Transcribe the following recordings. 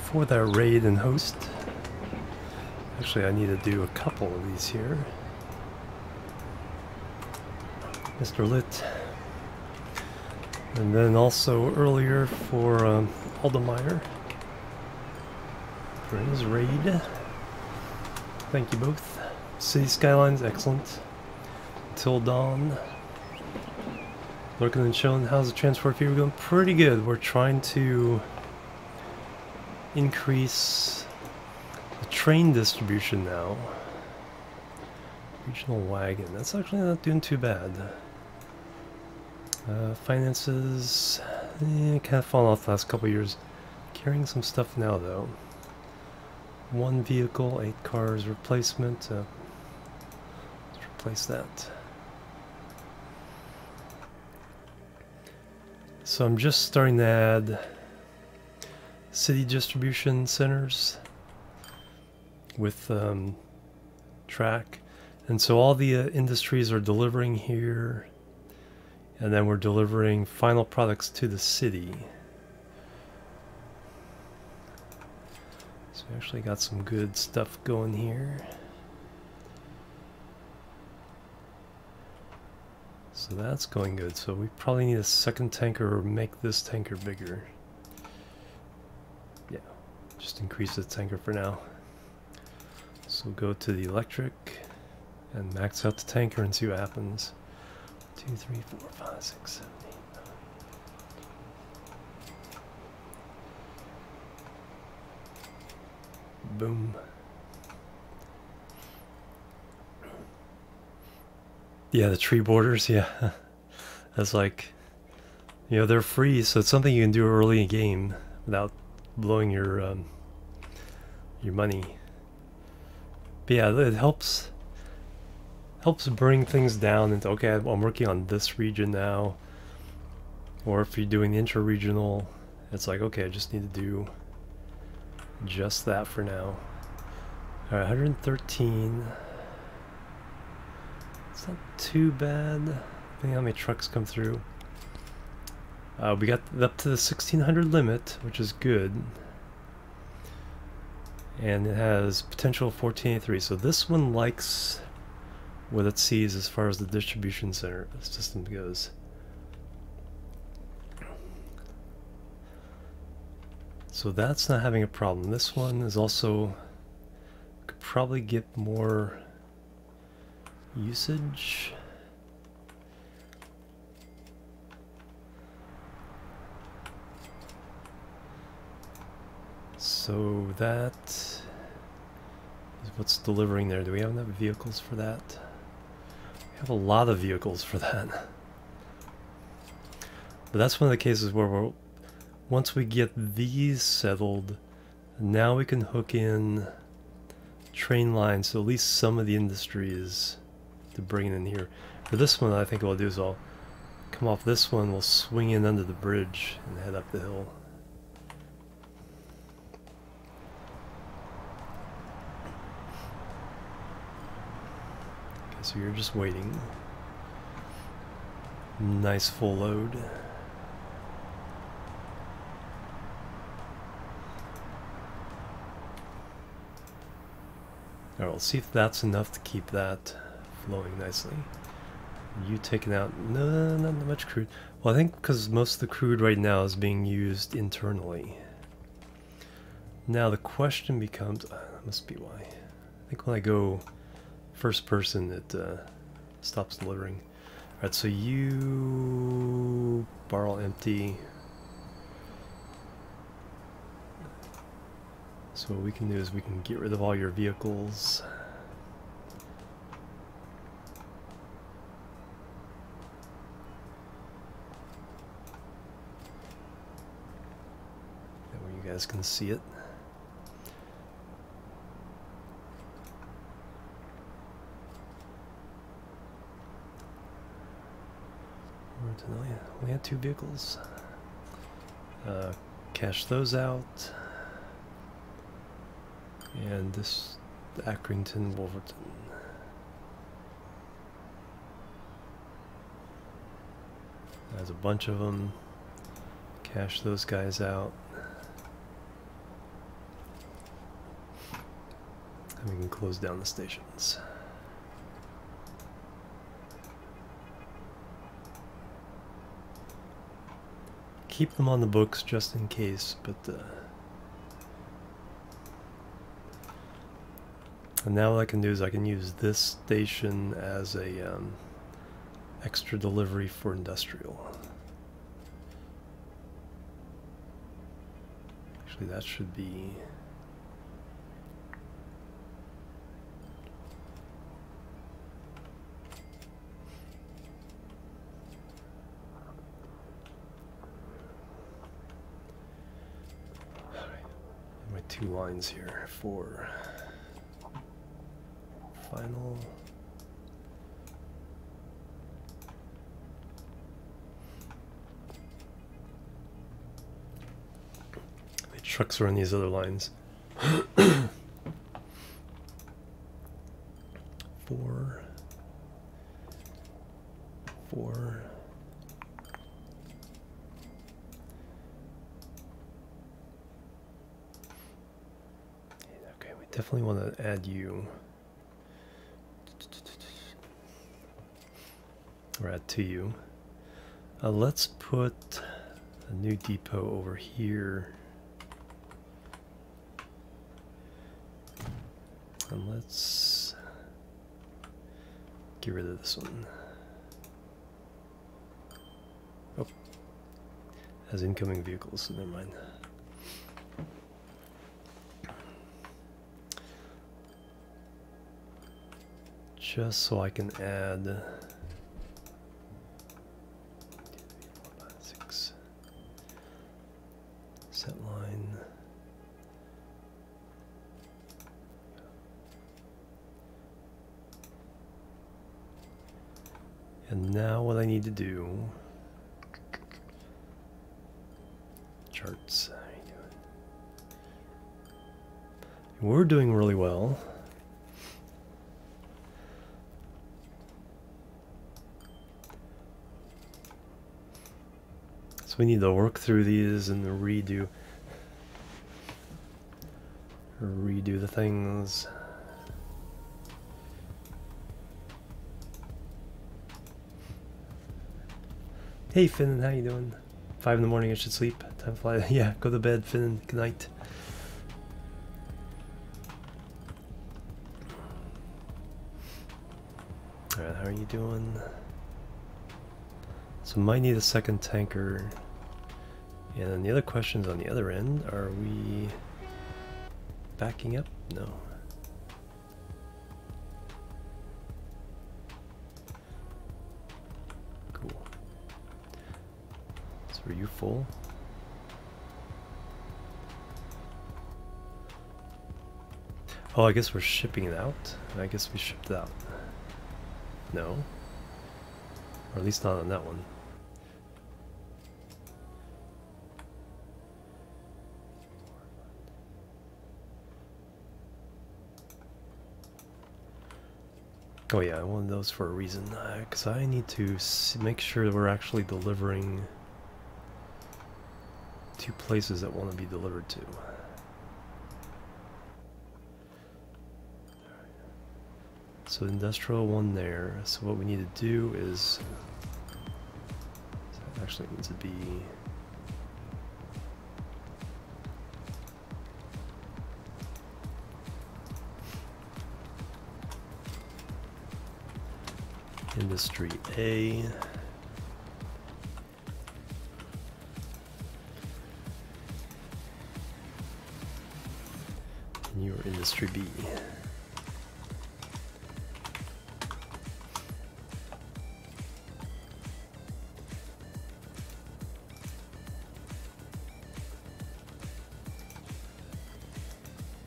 for that raid and host. Actually, I need to do a couple of these here. Mr. Lit. And then also earlier for Aldemeyer for his raid. Thank you both. City Skylines, excellent. Till Dawn. Lurking and chilling. How's the transport fee going? Pretty good. We're trying to increase the train distribution now. Regional wagon. That's actually not doing too bad. Finances, kind of fallen off the last couple years. Carrying some stuff now though. 1 vehicle, 8 cars replacement. Let's replace that. So I'm just starting to add city distribution centers with track. And so all the industries are delivering here. And then we're delivering final products to the city. So we actually got some good stuff going here. So that's going good. So we probably need a second tanker or make this tanker bigger. Yeah, just increase the tanker for now. So go to the electric and max out the tanker and see what happens. 2, 3, 4, 5, 6, 7, 8, 9. Boom. Yeah, the tree borders, yeah. That's like, you know, they're free, so it's something you can do early in game without blowing your money. But yeah, it helps bring things down into, okay, I'm working on this region now. Or if you're doing intra-regional, it's like, okay, I just need to do just that for now. Alright, 113. It's not too bad, depending on how many trucks come through. We got up to the 1600 limit, which is good. And it has potential 1483, so this one likes what it sees as far as the distribution center system goes. So that's not having a problem. This one is also, could probably get more usage. So that is what's delivering there. Do we have enough vehicles for that? We have a lot of vehicles for that. But that's one of the cases where we're, once we get these settled, now we can hook in train lines to at least some of the industries to bring it in here. For this one, I think what I'll do is I'll come off this one, we'll swing in under the bridge and head up the hill. Okay, so you're just waiting. Nice full load. Alright, we'll see if that's enough to keep that flowing nicely. You taking out, no, not much crude. Well, I think because most of the crude right now is being used internally. Now the question becomes, that must be why. I think when I go first person, it stops delivering. Alright, so you barrel empty. So what we can do is we can get rid of all your vehicles. That way you guys can see it. We had 2 vehicles. Cash those out. And this Accrington, Wolverton. There's a bunch of them. Cash those guys out. And we can close down the stations. Keep them on the books just in case, but and now what I can do is I can use this station as a extra delivery for industrial. Actually, that should be... my 2 lines here for final. The trucks are on these other lines. 4, 4. Okay, we definitely want to add you. Or add to you. Let's put a new depot over here. And let's get rid of this one. Oh, has incoming vehicles, so never mind. Just so I can add 6 set line. And now what I need to do, charts, how are you doing? We're doing really well. So we need to work through these and redo the things. Hey Finn, how you doing? 5 in the morning, I should sleep. Time to fly. Yeah, go to bed, Finn. Good night. Alright, how are you doing? So might need a second tanker. And then the other questions on the other end, are we backing up? No. Cool. So are you full? Oh, I guess we're shipping it out. I guess we shipped it out. No. Or at least not on that one. Oh yeah, I wanted those for a reason, because I need to make sure that we're actually delivering to places that want to be delivered to. So industrial one there, so what we need to do is, it actually needs to be Industry A, and you're Industry B.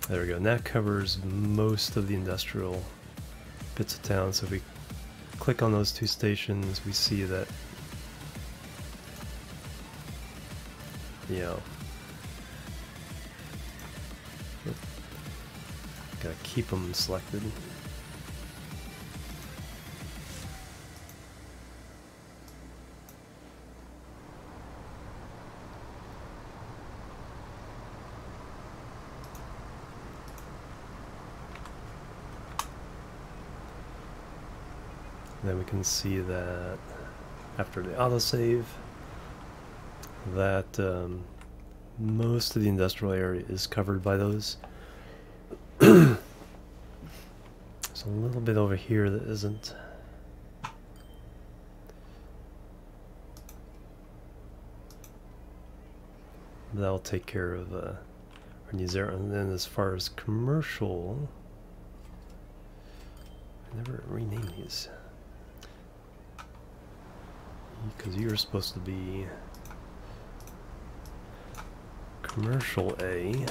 There we go, and that covers most of the industrial bits of town. So if we click on those 2 stations, we see that, you know, gotta keep them selected. Then we can see that after the autosave, that most of the industrial area is covered by those. There's a little bit over here that isn't. That'll take care of our needs there. And then as far as commercial, I never rename these because you're supposed to be commercial A.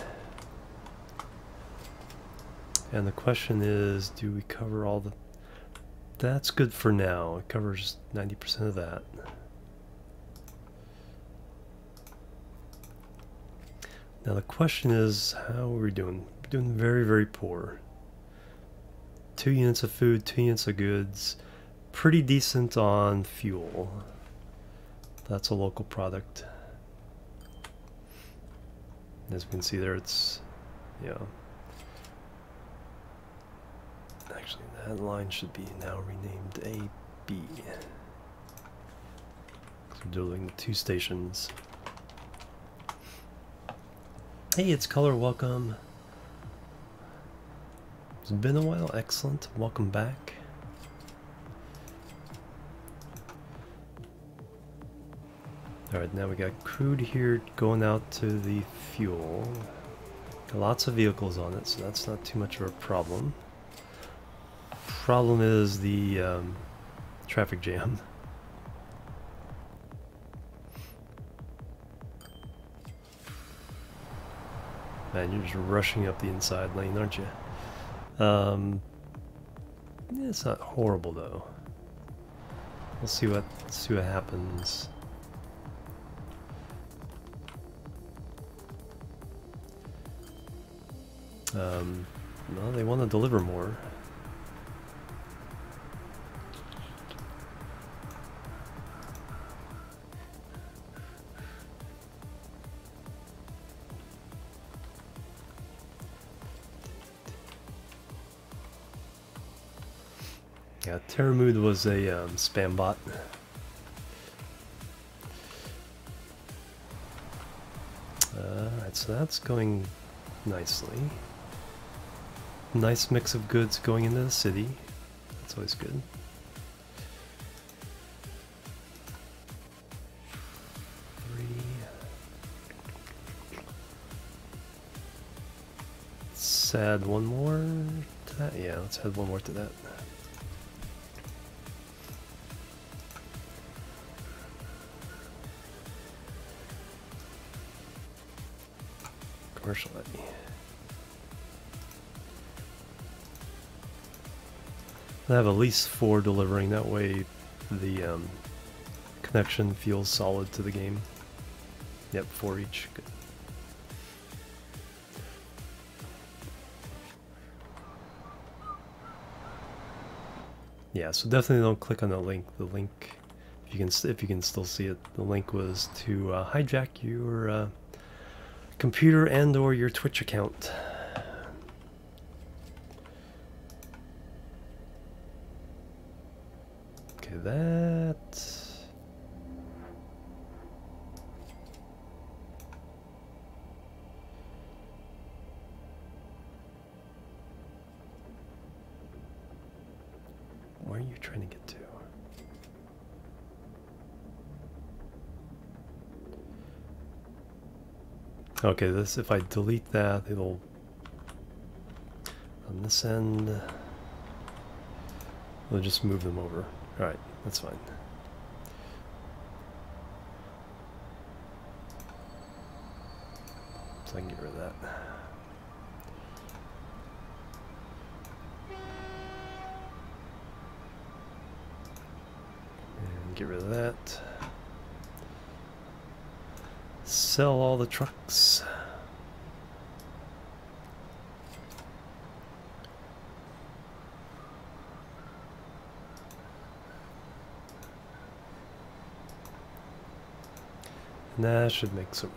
And the question is, do we cover all the... That's good for now. It covers 90% of that. Now the question is, how are we doing? We're doing very, very poor. 2 units of food, 2 units of goods. Pretty decent on fuel. That's a local product. As we can see there, it's, you know, actually that line should be now renamed AB. So we're doing the 2 stations. Hey, it's Color, welcome. It's been a while, excellent, welcome back. Alright, now we got crude here going out to the fuel. Got lots of vehicles on it, so that's not too much of a problem. Problem is the traffic jam. Man, you're just rushing up the inside lane, aren't you? Yeah, it's not horrible though. We'll see what happens. No, they want to deliver more. Yeah, Terramood was a spam bot. Alright, so that's going nicely. Nice mix of goods going into the city. That's always good. Let's add one more to that. Yeah, let's add one more to that. Commercial levy. I have at least 4 delivering, that way the connection feels solid to the game. Yep, 4 each. Good. Yeah, so definitely don't click on the link. The link, if you can still see it, the link was to hijack your computer and/or your Twitch account. Okay, that. Where are you trying to get to? Okay, this, if I delete that, it'll, on this end, we'll just move them over. Alright, that's fine. So I can get rid of that. And get rid of that. Sell all the trucks. And that should make some.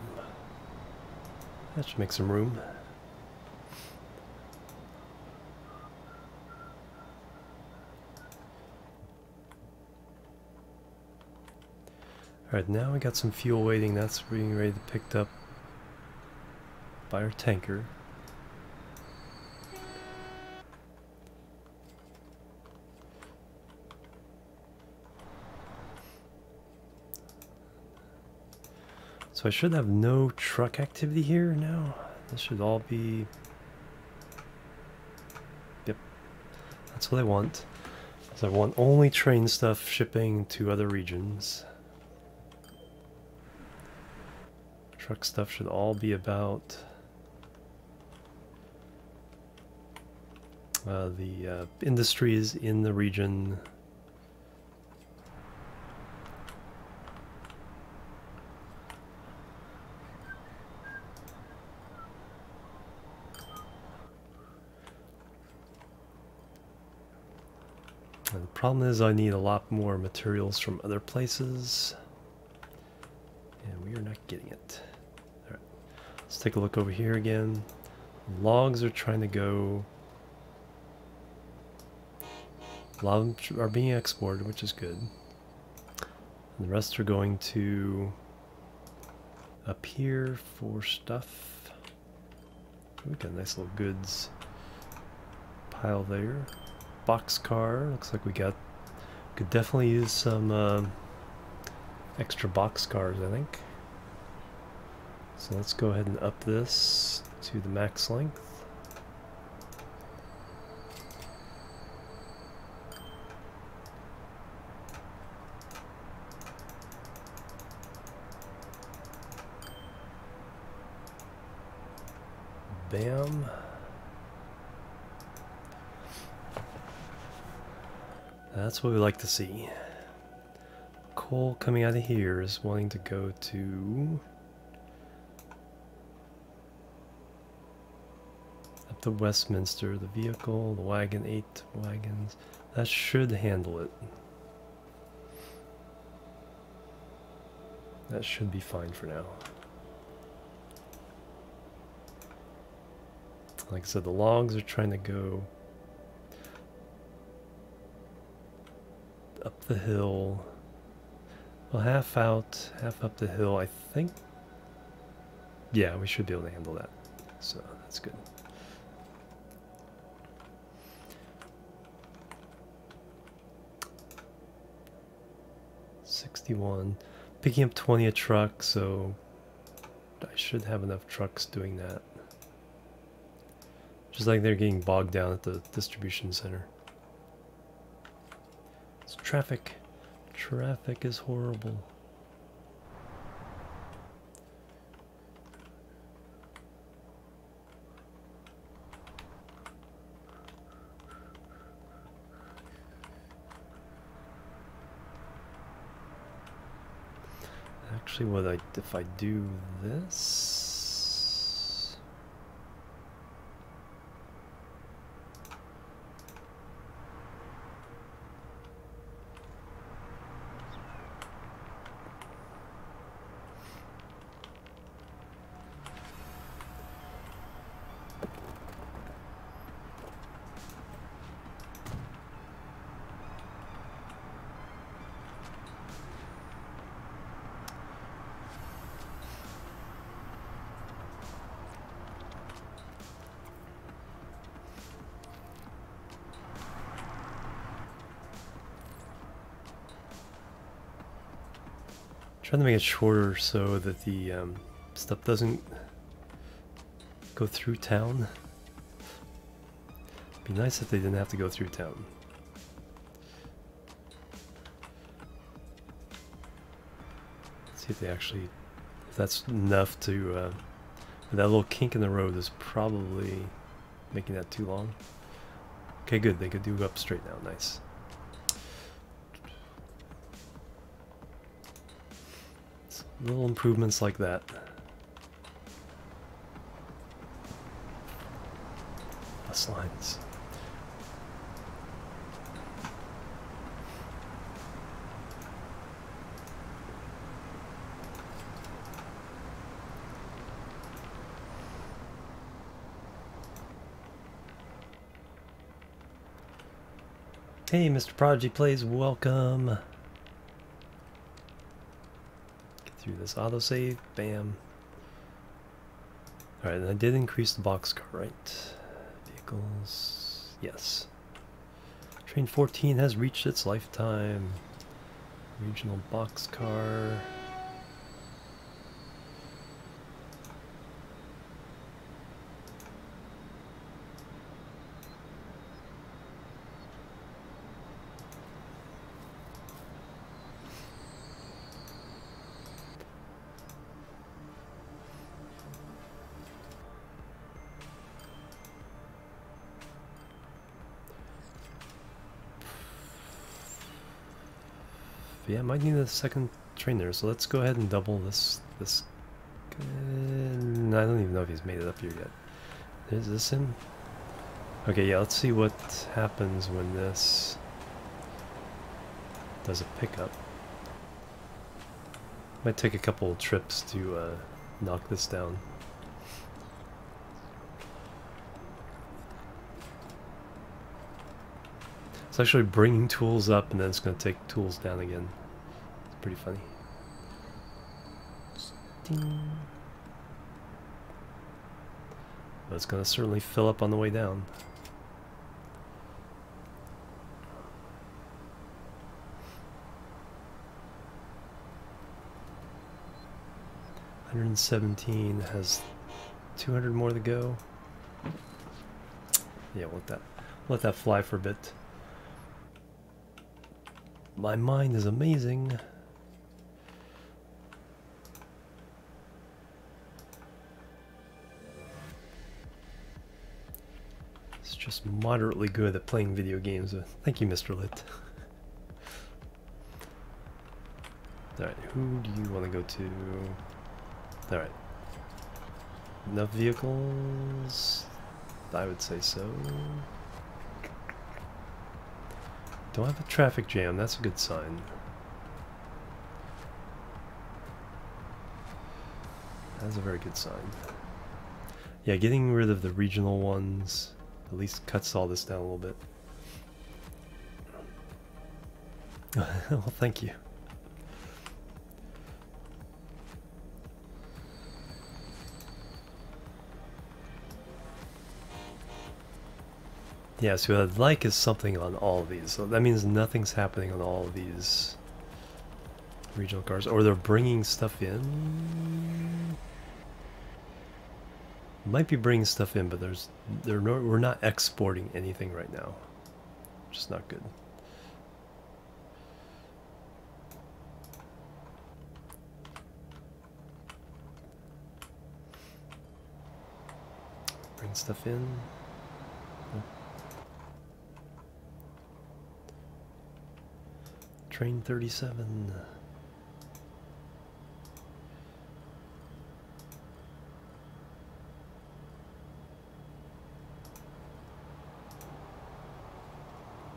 That should make some room. Alright, now we got some fuel waiting. That's being ready to be picked up by our tanker. So I should have no truck activity here now. This should all be... Yep. That's what I want. So I want only train stuff shipping to other regions. Truck stuff should all be about the industries in the region. And the problem is I need a lot more materials from other places. And we are not getting it. Alright, let's take a look over here again. Logs are trying to go. A lot of them are being exported, which is good. And the rest are going to up here for stuff. We got a nice little goods pile there. Boxcar, looks like we could definitely use some extra boxcars, I think. So let's go ahead and up this to the max length. Bam. That's what we like to see. Coal coming out of here is wanting to go to up to Westminster. The vehicle, the wagon, 8 wagons. That should handle it. That should be fine for now. Like I said, the logs are trying to go up the hill. Well, half out, half up the hill, I think. Yeah, we should be able to handle that. So that's good. $61. Picking up 20 a truck, so I should have enough trucks doing that. Just like they're getting bogged down at the distribution center. It's traffic. Traffic is horrible. Actually, if I do this? Trying to make it shorter so that the stuff doesn't go through town. It'd be nice if they didn't have to go through town. Let's see if they actually, if that's enough to, that little kink in the road is probably making that too long. Okay, good, they could do up straight now, nice. Little improvements like that. Bus lines. Hey, Mr. Prodigy Plays, welcome. through this autosave. Bam. Alright, and I did increase the boxcar, right? Vehicles. Yes. Train 14 has reached its lifetime. Regional boxcar. Yeah, I might need a second train there, so let's go ahead and double this. I don't even know if he's made it up here yet. Is this him? Okay, yeah, let's see what happens when this does a pickup. Might take a couple trips to knock this down. It's actually bringing tools up and then it's going to take tools down again. It's pretty funny. Ding. But it's going to certainly fill up on the way down. $117 has 200 more to go. Yeah, let that fly for a bit. My mind is amazing. It's just moderately good at playing video games. Thank you, Mr. Lit. Alright, who do you want to go to? Alright. Enough vehicles? I would say so. Don't have a traffic jam, that's a good sign. That's a very good sign. Yeah, getting rid of the regional ones at least cuts all this down a little bit. Well, thank you. Yeah, so what I'd like is something on all of these. So that means nothing's happening on all of these regional cars. Or they're bringing stuff in. Might be bringing stuff in, but we're not exporting anything right now. Which is not good. Bring stuff in. Train 37.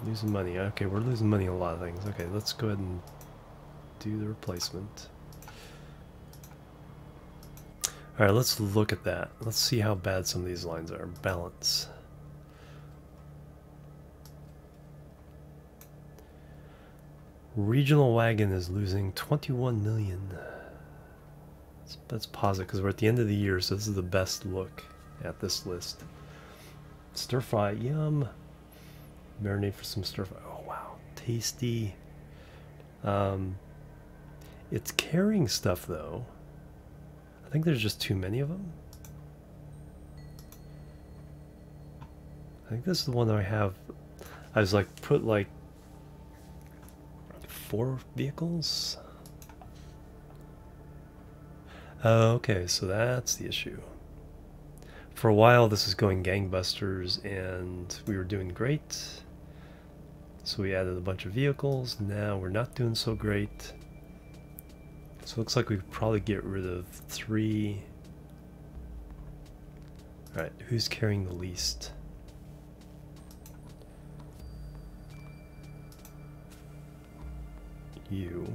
Losing money. Okay, we're losing money on a lot of things. Okay, let's go ahead and do the replacement. Alright, let's look at that. Let's see how bad some of these lines are. Balance. Regional wagon is losing 21 million. That's positive because we're at the end of the year, so this is the best look at this list. Stir fry, yum. Marinate for some stir fry. Oh wow, tasty. It's carrying stuff though. I think there's just too many of them. I think this is the one that I have. I was like put like 4 vehicles. Okay, so that's the issue. For a while this was going gangbusters and we were doing great. So we added a bunch of vehicles. Now we're not doing so great. So it looks like we could probably get rid of 3. Alright, who's carrying the least? You.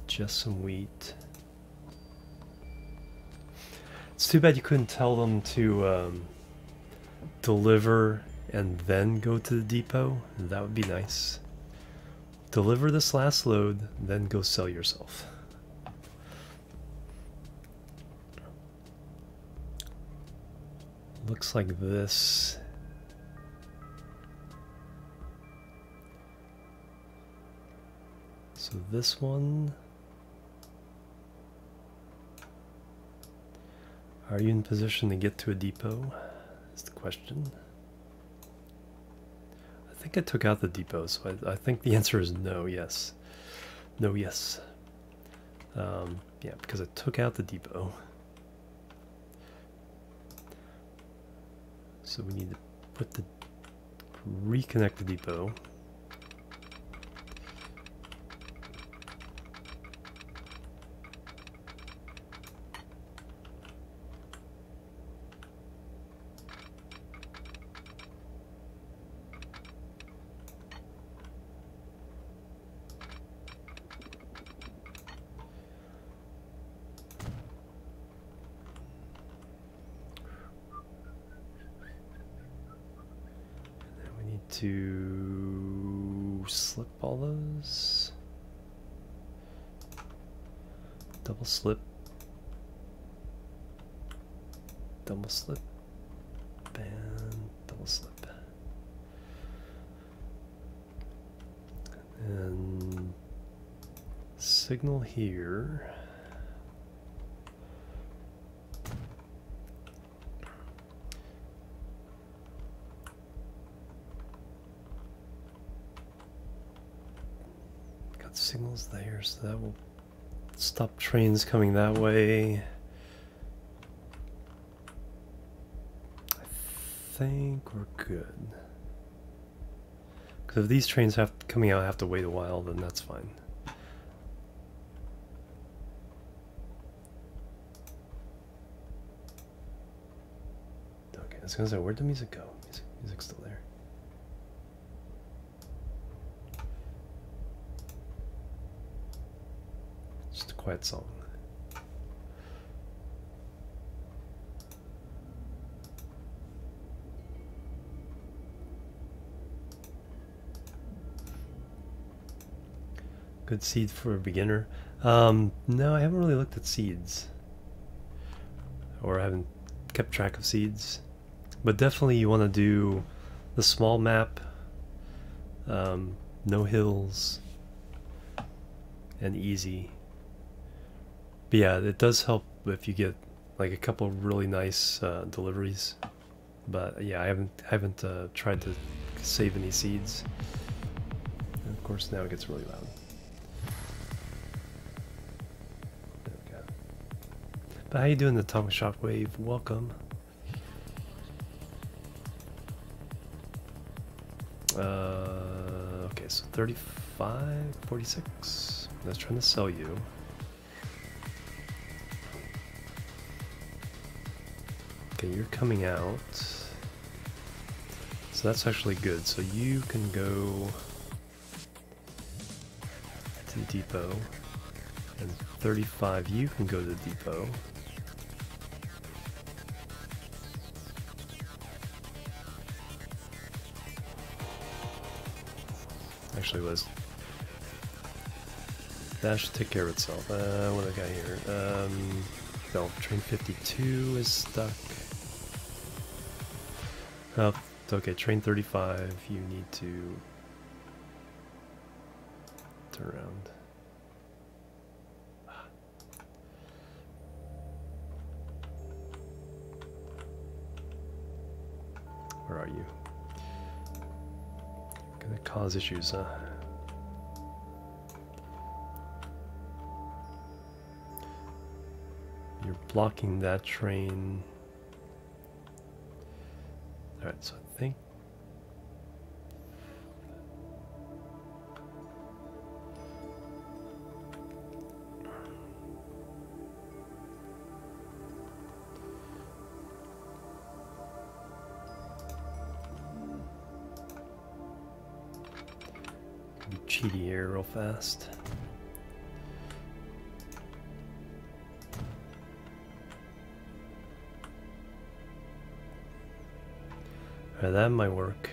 Just some wheat. It's too bad you couldn't tell them to deliver and then go to the depot. That would be nice. deliver this last load, then go sell yourself. Looks like this. So this one. Are you in position to get to a depot? Is the question. I think I took out the depot, so I think the answer is no, yes. No, yes. Yeah, because I took out the depot. So we need to reconnect the depot. To slip all those. Double slip. Double slip. And double slip. And signal here. Signals there, so that will stop trains coming that way. I think we're good. Because if these trains coming out have to wait a while, then that's fine. Okay, I was gonna say, where'd the music go? Music's still there. Quiet song. Good seed for a beginner. No, I haven't really looked at seeds, or I haven't kept track of seeds. But definitely you want to do the small map, no hills, and easy. But yeah, it does help if you get like a couple really nice deliveries. But yeah, I haven't tried to save any seeds. And of course, now it gets really loud. Okay. But how you doing, Atomic Shockwave? Welcome. Okay, so 35, 46. I was trying to sell you. Okay, you're coming out. So that's actually good. So you can go to the depot. And 35, you can go to the depot. Actually, that should take care of itself. What do I got here? No, train 52 is stuck. Oh, okay, train 35, you need to turn around. Where are you? Gonna cause issues, huh? You're blocking that train. Alright, so I think cheaty here real fast. Alright, that might work.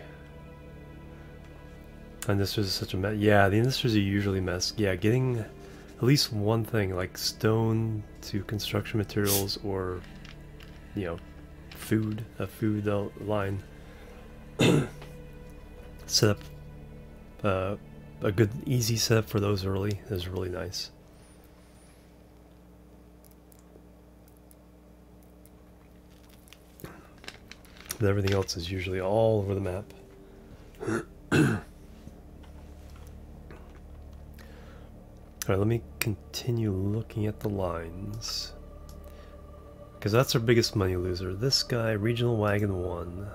And this is such a mess. Yeah, the industries are usually mess. Yeah, getting at least one thing like stone to construction materials, or food, a food line. Set up a good easy setup for those early is really nice. But everything else is usually all over the map. Alright, let me continue looking at the lines, because that's our biggest money loser. This guy, Regional Wagon 1,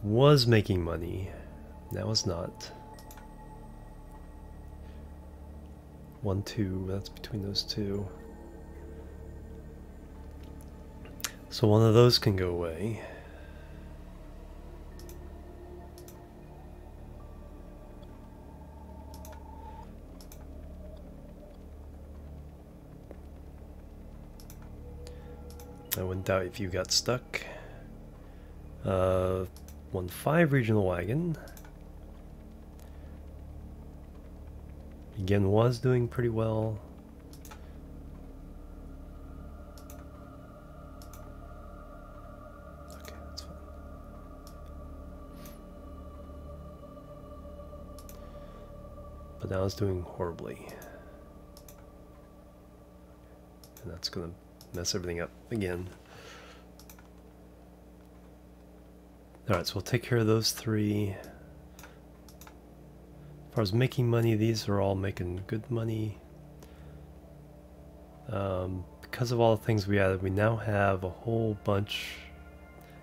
was making money. Now it's not. 1, 2, that's between those two. So one of those can go away. I wouldn't doubt if you got stuck. 1-5 Regional Wagon. Again, was doing pretty well. Okay, that's fine. But now it's doing horribly. And that's gonna mess everything up again. Alright, so we'll take care of those three. As far as making money, these are all making good money. Because of all the things we added, we now have a whole bunch.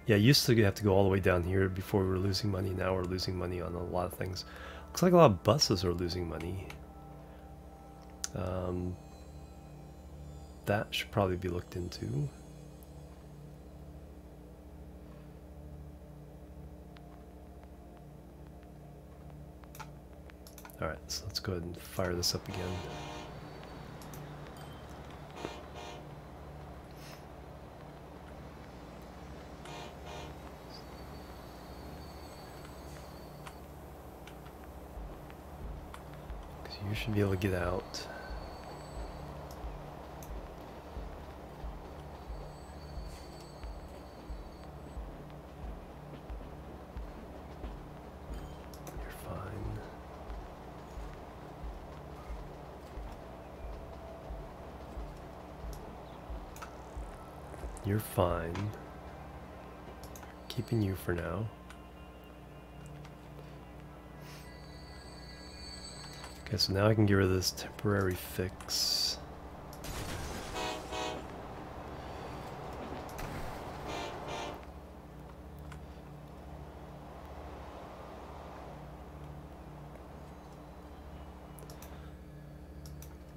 Yeah, used to have to go all the way down here before we were losing money. Now we're losing money on a lot of things. Looks like a lot of buses are losing money. That should probably be looked into. Alright, so let's go ahead and fire this up again. Because you should be able to get out. You're fine. Keeping you for now. Okay, so now I can get rid of this temporary fix.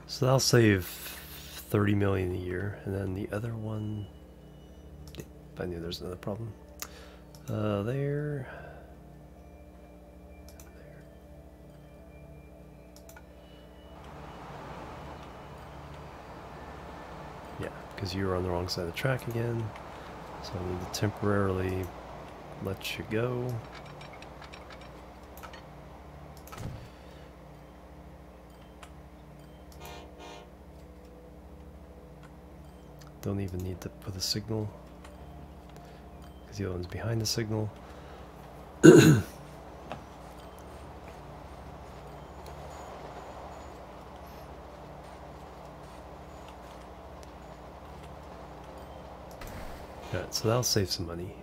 So that'll save 30 million a year, and then the other one, I knew there's another problem. There. Yeah, because you were on the wrong side of the track again. So I need to temporarily let you go. Don't even need to put a signal, because the other one's behind the signal. Alright, so that'll save some money.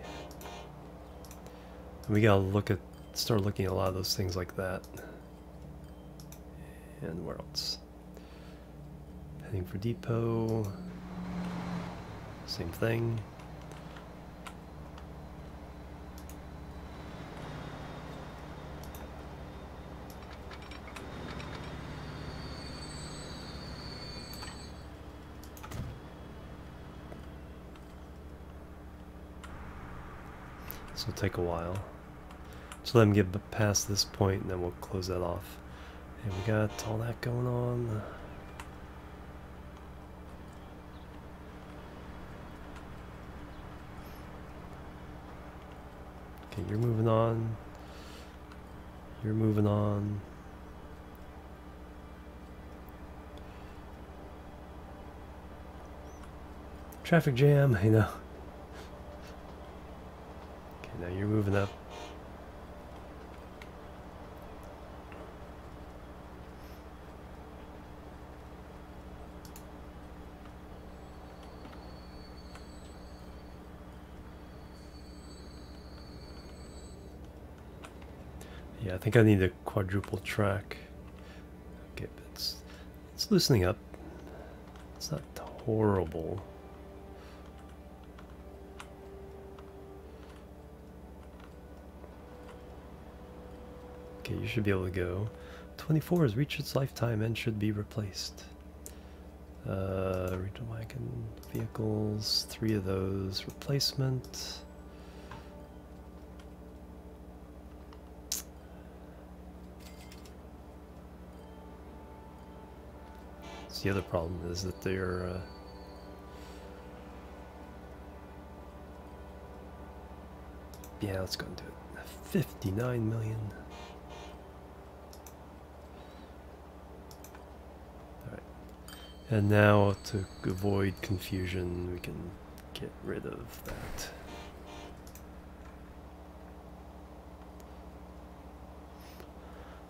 And we gotta start looking at a lot of those things like that. And where else? Heading for depot. Same thing. This will take a while. So let them get past this point, and then we'll close that off. And we got all that going on. Okay, you're moving on. You're moving on. Traffic jam, you know. Okay, now you're moving up. Yeah, I think I need a quadruple track. Okay, but it's loosening up. It's not horrible. Okay, you should be able to go. 24 has reached its lifetime and should be replaced. Regional wagon vehicles, 3 of those. Replacement. So the other problem is that they're yeah, let's go and do it. 59 million. Alright. And now to avoid confusion, we can get rid of that.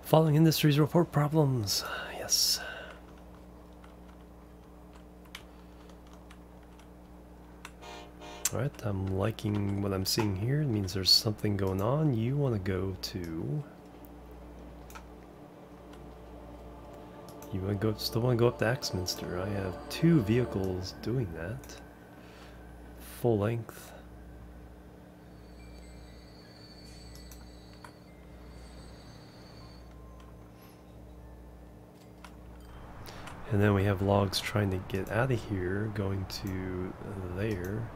Following industries report problems. Yes. Alright, I'm liking what I'm seeing here. It means there's something going on. You want to go to... You still want to go up to Axminster. I have 2 vehicles doing that. Full length. And then we have logs trying to get out of here, going to there.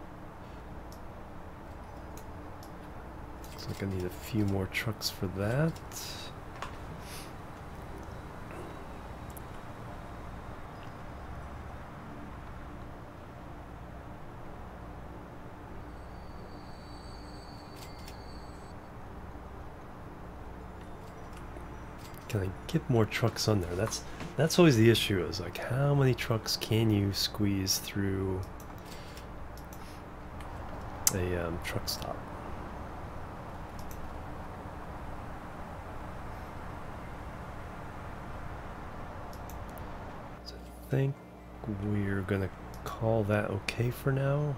Looks like I need a few more trucks for that. Can I get more trucks on there? That's always the issue, is like how many trucks can you squeeze through a truck stop? So I think we're gonna call that okay for now.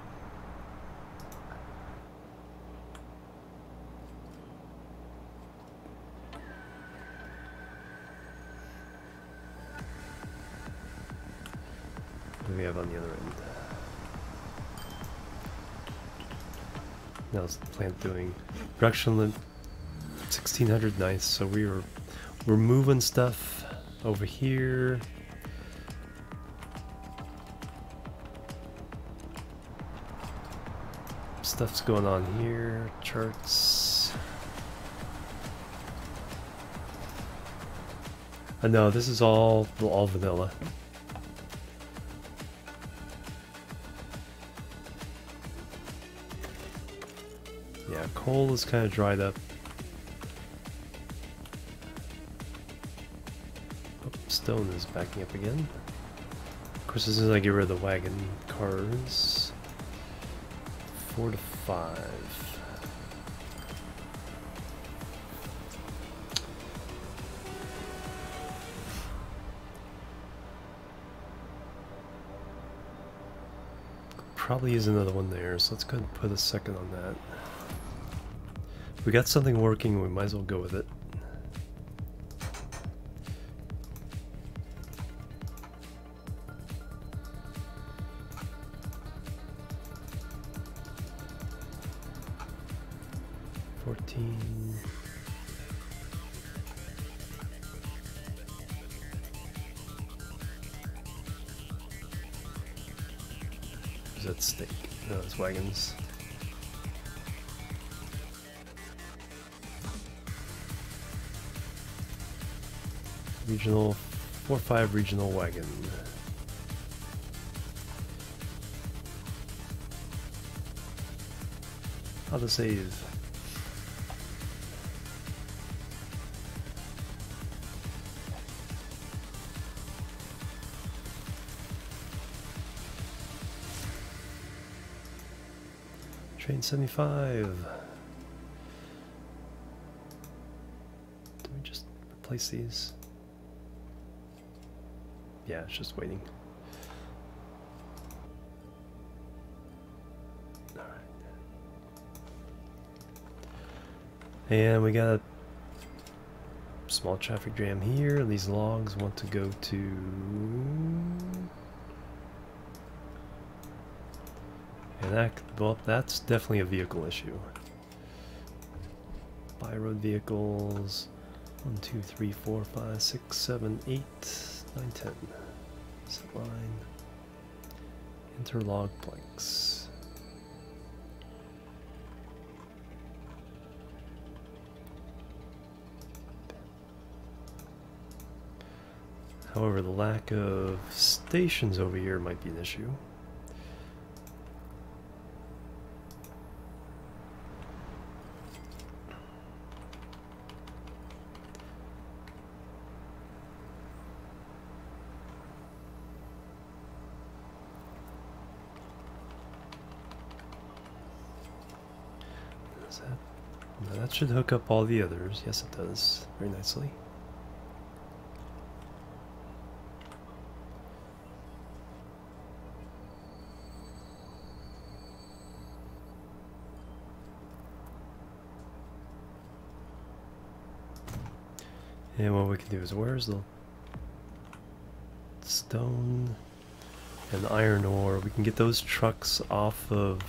What do we have on the other end? Now it's the plant doing production limit 1600. Nice. So we're moving stuff over here. Stuff's going on here. Charts. No, this is all vanilla. Yeah, coal is kind of dried up. Oh, stone is backing up again. Of course, as soon as I get rid of the wagon cars. 4 to 5. Probably use another one there, so let's go ahead and put a second on that. We got something working, we might as well go with it. Who's at stake? No, it's wagons. Regional 4-5 regional wagon. How to save? Train 75. Do we just replace these? Yeah, it's just waiting. Alright. And we got a small traffic jam here. These logs want to go to... And that, well, that's definitely a vehicle issue. By road vehicles. 1, 2, 3, 4, 5, 6, 7, 8, 9, 10. Set line. Interlog blanks. However, the lack of stations over here might be an issue. Now that should hook up all the others. Yes, it does. Very nicely. And what we can do is, where's the stone and iron ore? We can get those trucks off of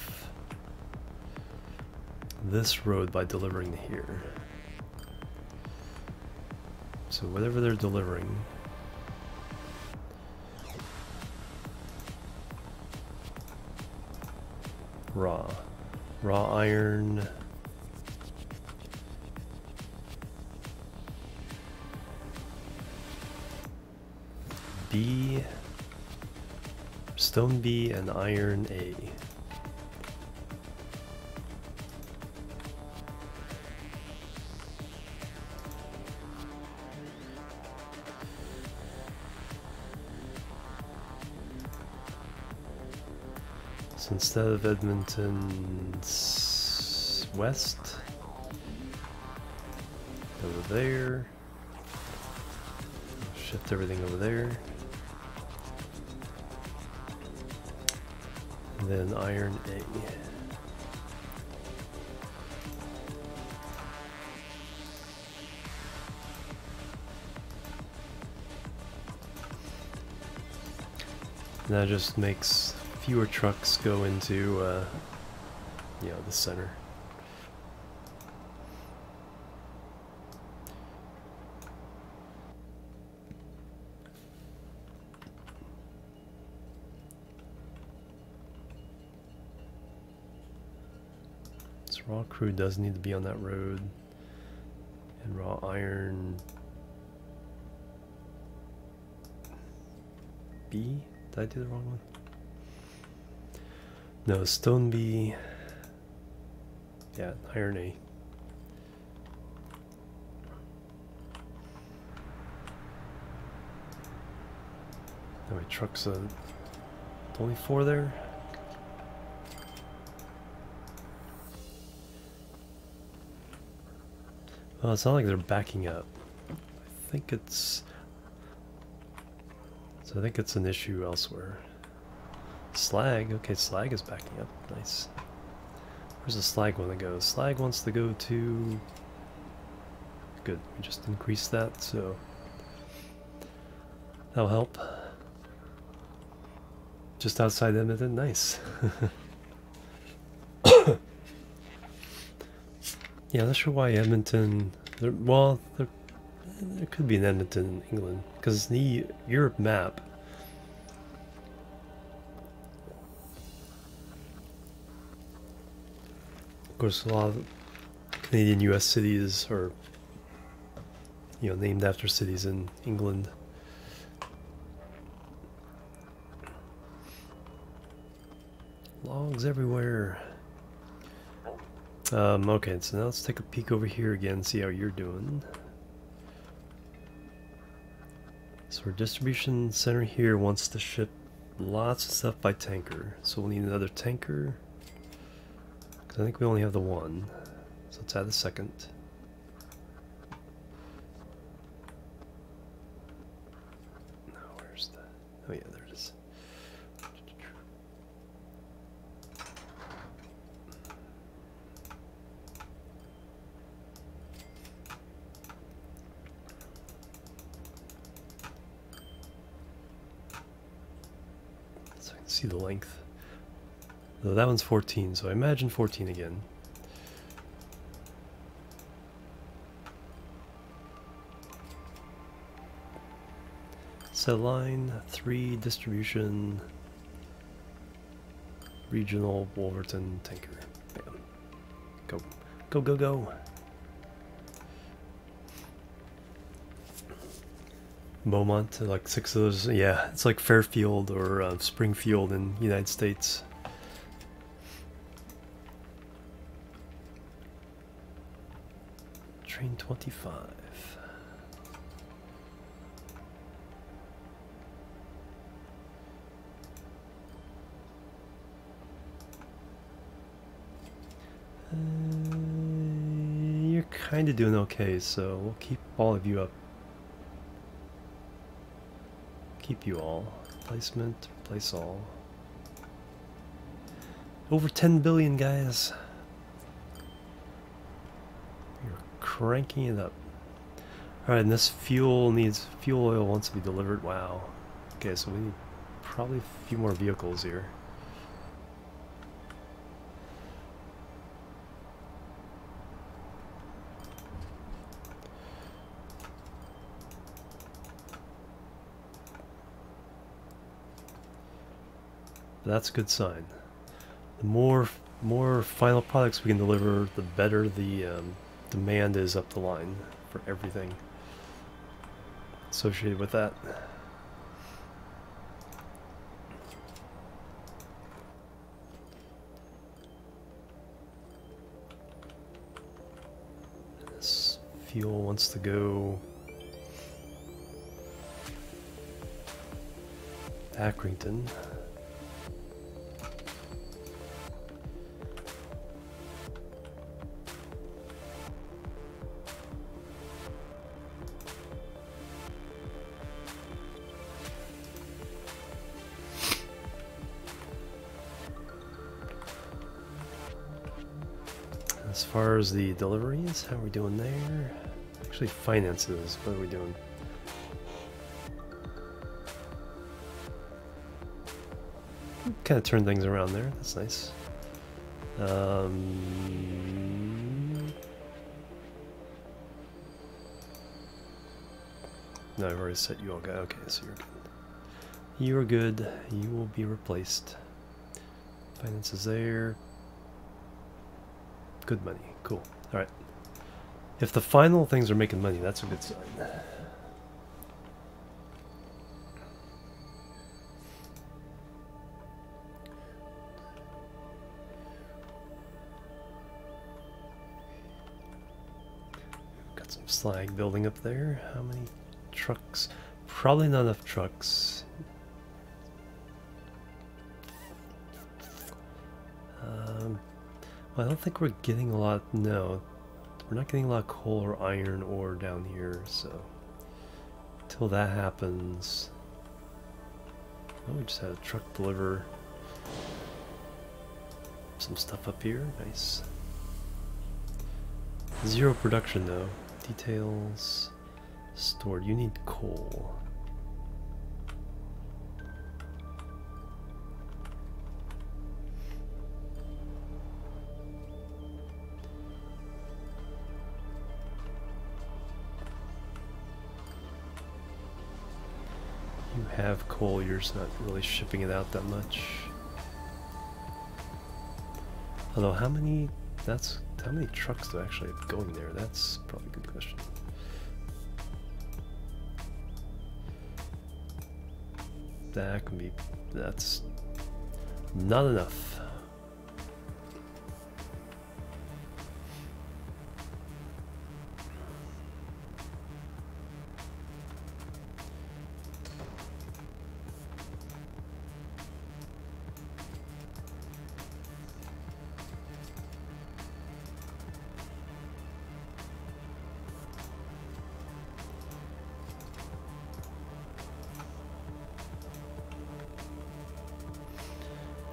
this road by delivering to here. So whatever they're delivering, raw iron, B, stone B, and iron A. So instead of Edmonton's west, over there, shift everything over there, and then iron A. And that just makes fewer trucks go into, you know, the center. This raw crude does need to be on that road, and raw iron B. Did I do the wrong one? No, stone B. Yeah, iron A. How many trucks? Only 4 there? Well, it's not like they're backing up. I think it's... So I think it's an issue elsewhere. Slag, okay, slag is backing up. Nice. Where's the slag want to go? Slag wants to go to... Good, we just increased that, so... That'll help. Just outside Edmonton, nice. Yeah, I'm not sure why Edmonton... Well, there could be an Edmonton in England, because the Europe map... Of course, a lot of Canadian US cities are, you know, named after cities in England. Logs everywhere. Okay, so now let's take a peek over here again, see how you're doing. So our distribution center here wants to ship lots of stuff by tanker. So we'll need another tanker. I think we only have the one. So let's add the second. No, where's the... Oh yeah, there it is. So I can see the length. So that one's 14, so I imagine 14 again. Set line, 3 distribution, regional, Wolverton, tanker. Bam. Go, go, go, go. Beaumont, like 6 of those. Yeah, it's like Fairfield or Springfield in the United States. Train 25. You're kind of doing okay, so we'll keep all of you up. Keep you all. Placement, replace all. Over 10 billion, guys. You're cranking it up. Alright, and this fuel oil wants to be delivered. Wow. Okay, so we need probably a few more vehicles here. That's a good sign. The more final products we can deliver, the better the demand is up the line for everything associated with that. This fuel wants to go Accrington. As far as the deliveries, how are we doing there? Actually, finances, what are we doing? Kind of turn things around there, that's nice. No, I've already set you all good. Okay, so you're good. You are good. You will be replaced. Finances there. Good money. Cool. Alright. If the final things are making money, that's a good sign. Got some slag building up there. How many trucks? Probably not enough trucks. Well, I don't think we're getting a lot. No, we're not getting a lot of coal or iron ore down here. So until that happens, oh, we just had a truck deliver some stuff up here. Nice. Zero production though. Details stored. You need coal. You have coal, you're just not really shipping it out that much. Although how many trucks do I actually have going there? That's probably a good question. That can be, that's not enough.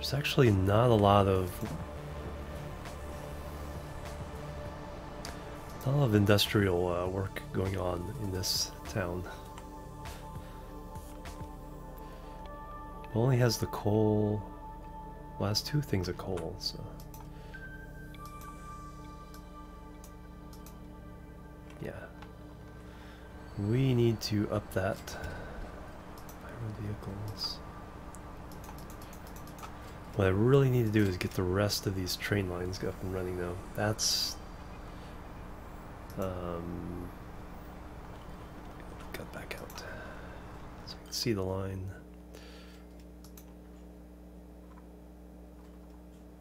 There's actually not a lot of industrial work going on in this town. It only has the coal. Well, it has 2 things of coal, so yeah. We need to up that. Vehicles. What I really need to do is get the rest of these train lines up and running now. That's got back out so you can see the line.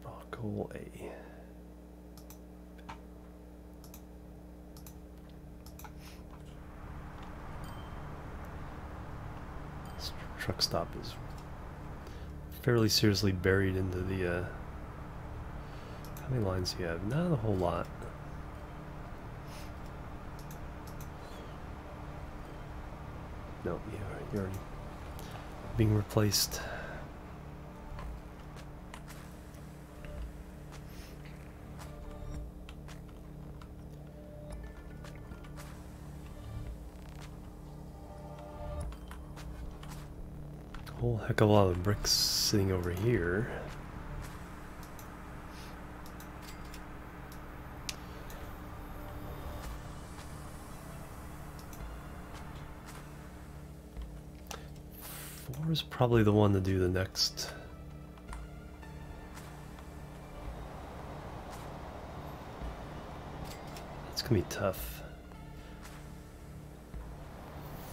Oh, coal A. This truck stop is fairly seriously buried into the how many lines do you have? Not a whole lot. No, you're already being replaced. Whole heck of a lot of bricks sitting over here. Four is probably the one to do the next. It's gonna be tough.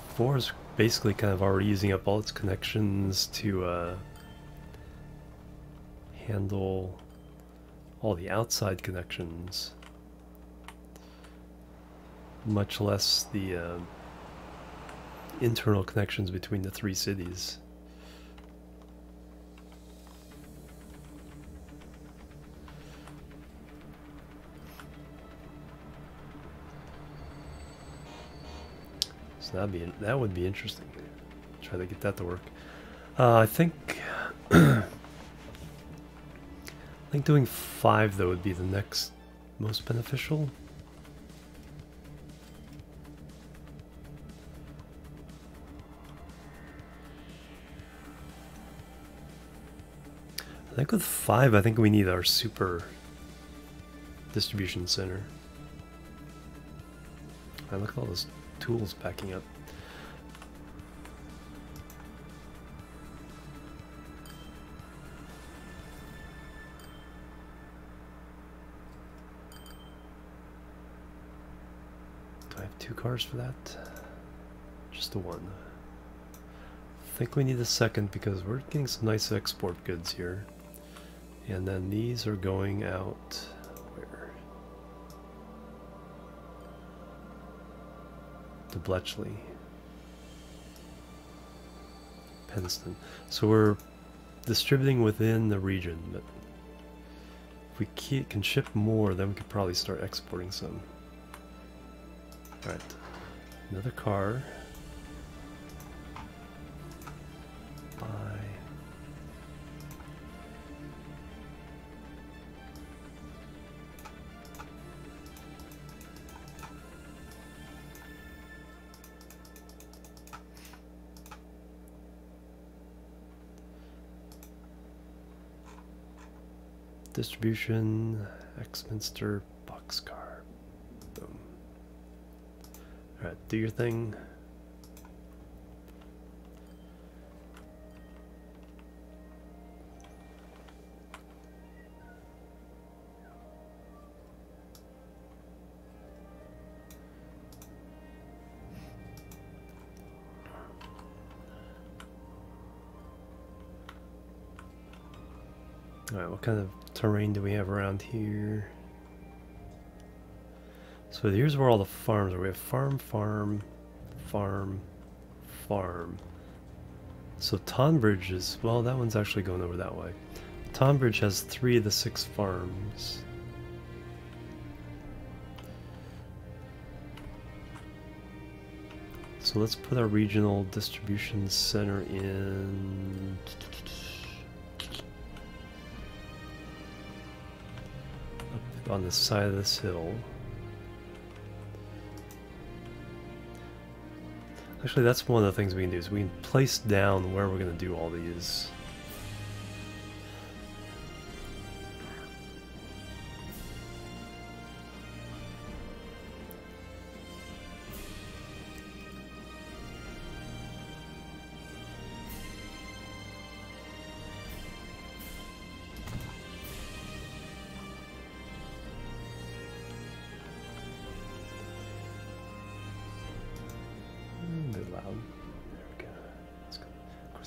4 is basically kind of already using up all its connections to handle all the outside connections, much less the internal connections between the 3 cities. So that would be interesting. Try to get that to work. I think I think doing 5 though would be the next most beneficial. I think with 5, I think we need our super distribution center. I look at all those tools backing up. Do I have 2 cars for that? Just the 1. I think we need a second because we're getting some nice export goods here. And then these are going out where? To Bletchley. Penston. So we're distributing within the region, but if we can ship more, then we could probably start exporting some. Alright. Another car. Buy. Distribution, Axminster, boxcar. Boom. Alright, do your thing. Alright, what kind of terrain do we have around here? So here's where all the farms are. We have farm, farm, farm, farm. So Tonbridge is, well, that one's actually going over that way. Tonbridge has 3 of the 6 farms. So let's put our regional distribution center in on the side of this hill. Actually, that's one of the things we can do, is we can place down where we're going to do all these.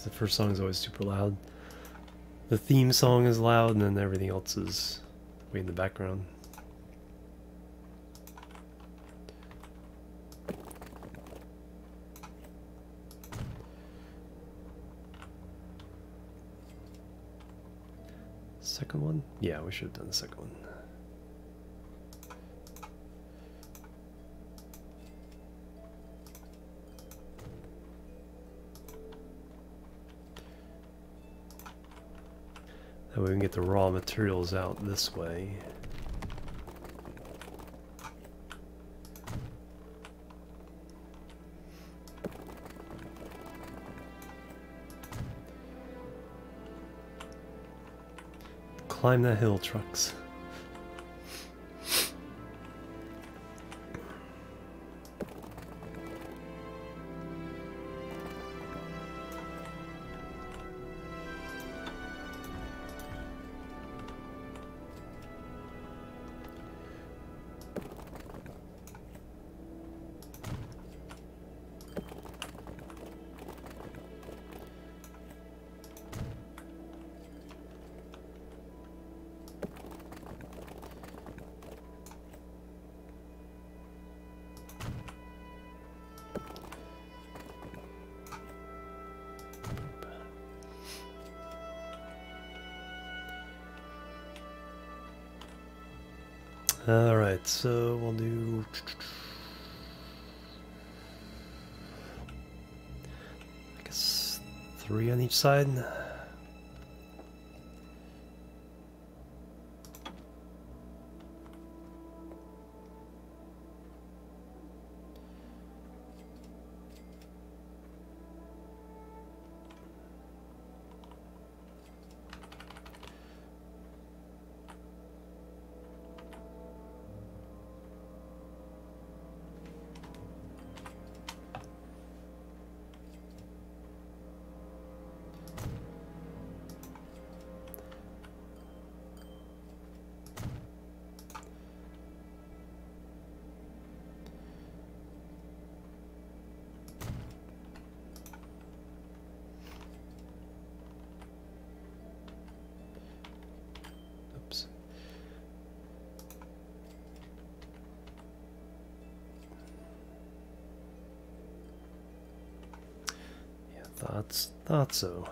The first song is always super loud. The theme song is loud, and then everything else is way in the background. Second one? Yeah, we should have done the second one. That way we can get the raw materials out this way. Climb that hill, trucks. Alright, so we'll do... I guess 3 on each side. Thought so.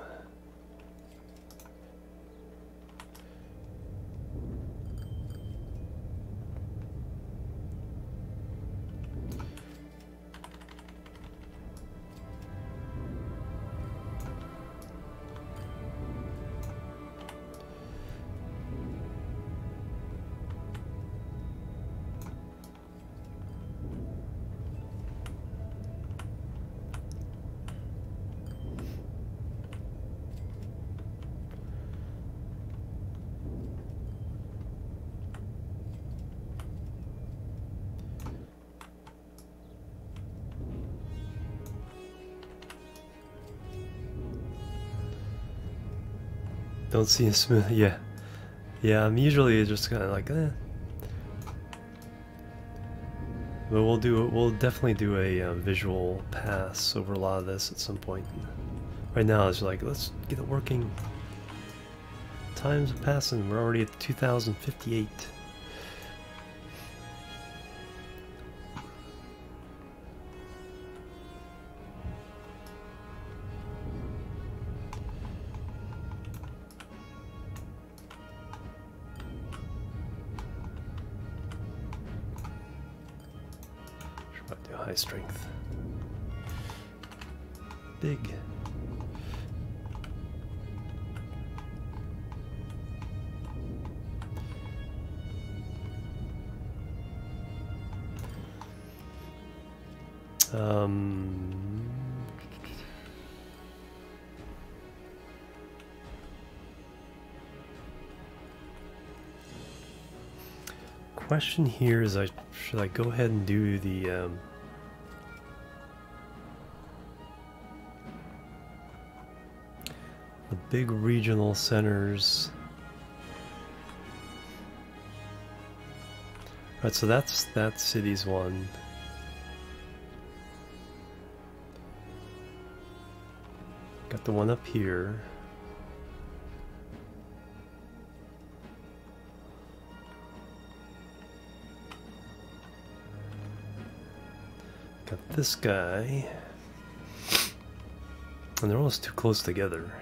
Don't see a smooth, yeah. Yeah, I'm usually just kind of like, eh. But we'll definitely do a visual pass over a lot of this at some point. Right now it's like, let's get it working. Time's passing, we're already at 2058. High strength. Big. Um, question here is, should I go ahead and do the big regional centers? Alright, so that's that city's one. Got the one up here. Got this guy. And they're almost too close together.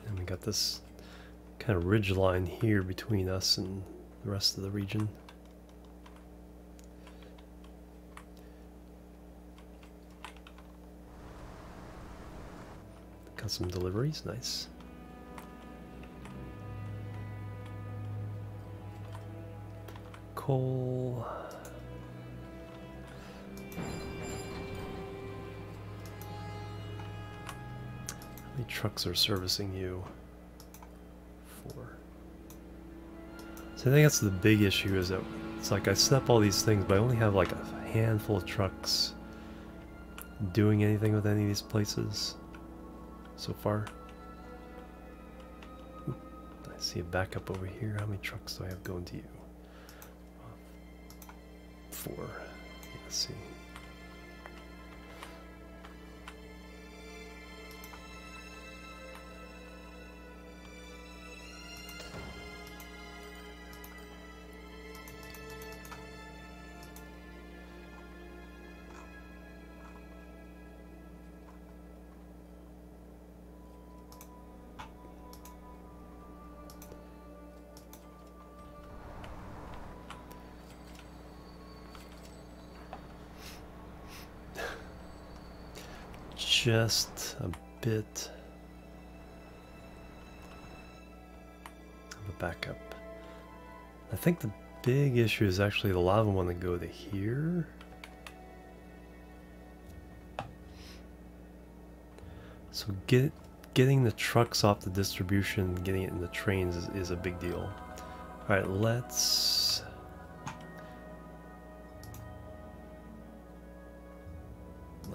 And we got this kind of ridge line here between us and the rest of the region. Got some deliveries, nice. Coal. How many trucks are servicing you? 4. So I think that's the big issue, is that it's like I set up all these things, but I only have like a handful of trucks doing anything with any of these places so far. Oop, I see a backup over here. How many trucks do I have going to you? 4. Let's see. Just a bit of a backup. I think the big issue is actually a lot of them want to go to here. So getting the trucks off the distribution, getting it in the trains is a big deal. Alright, let's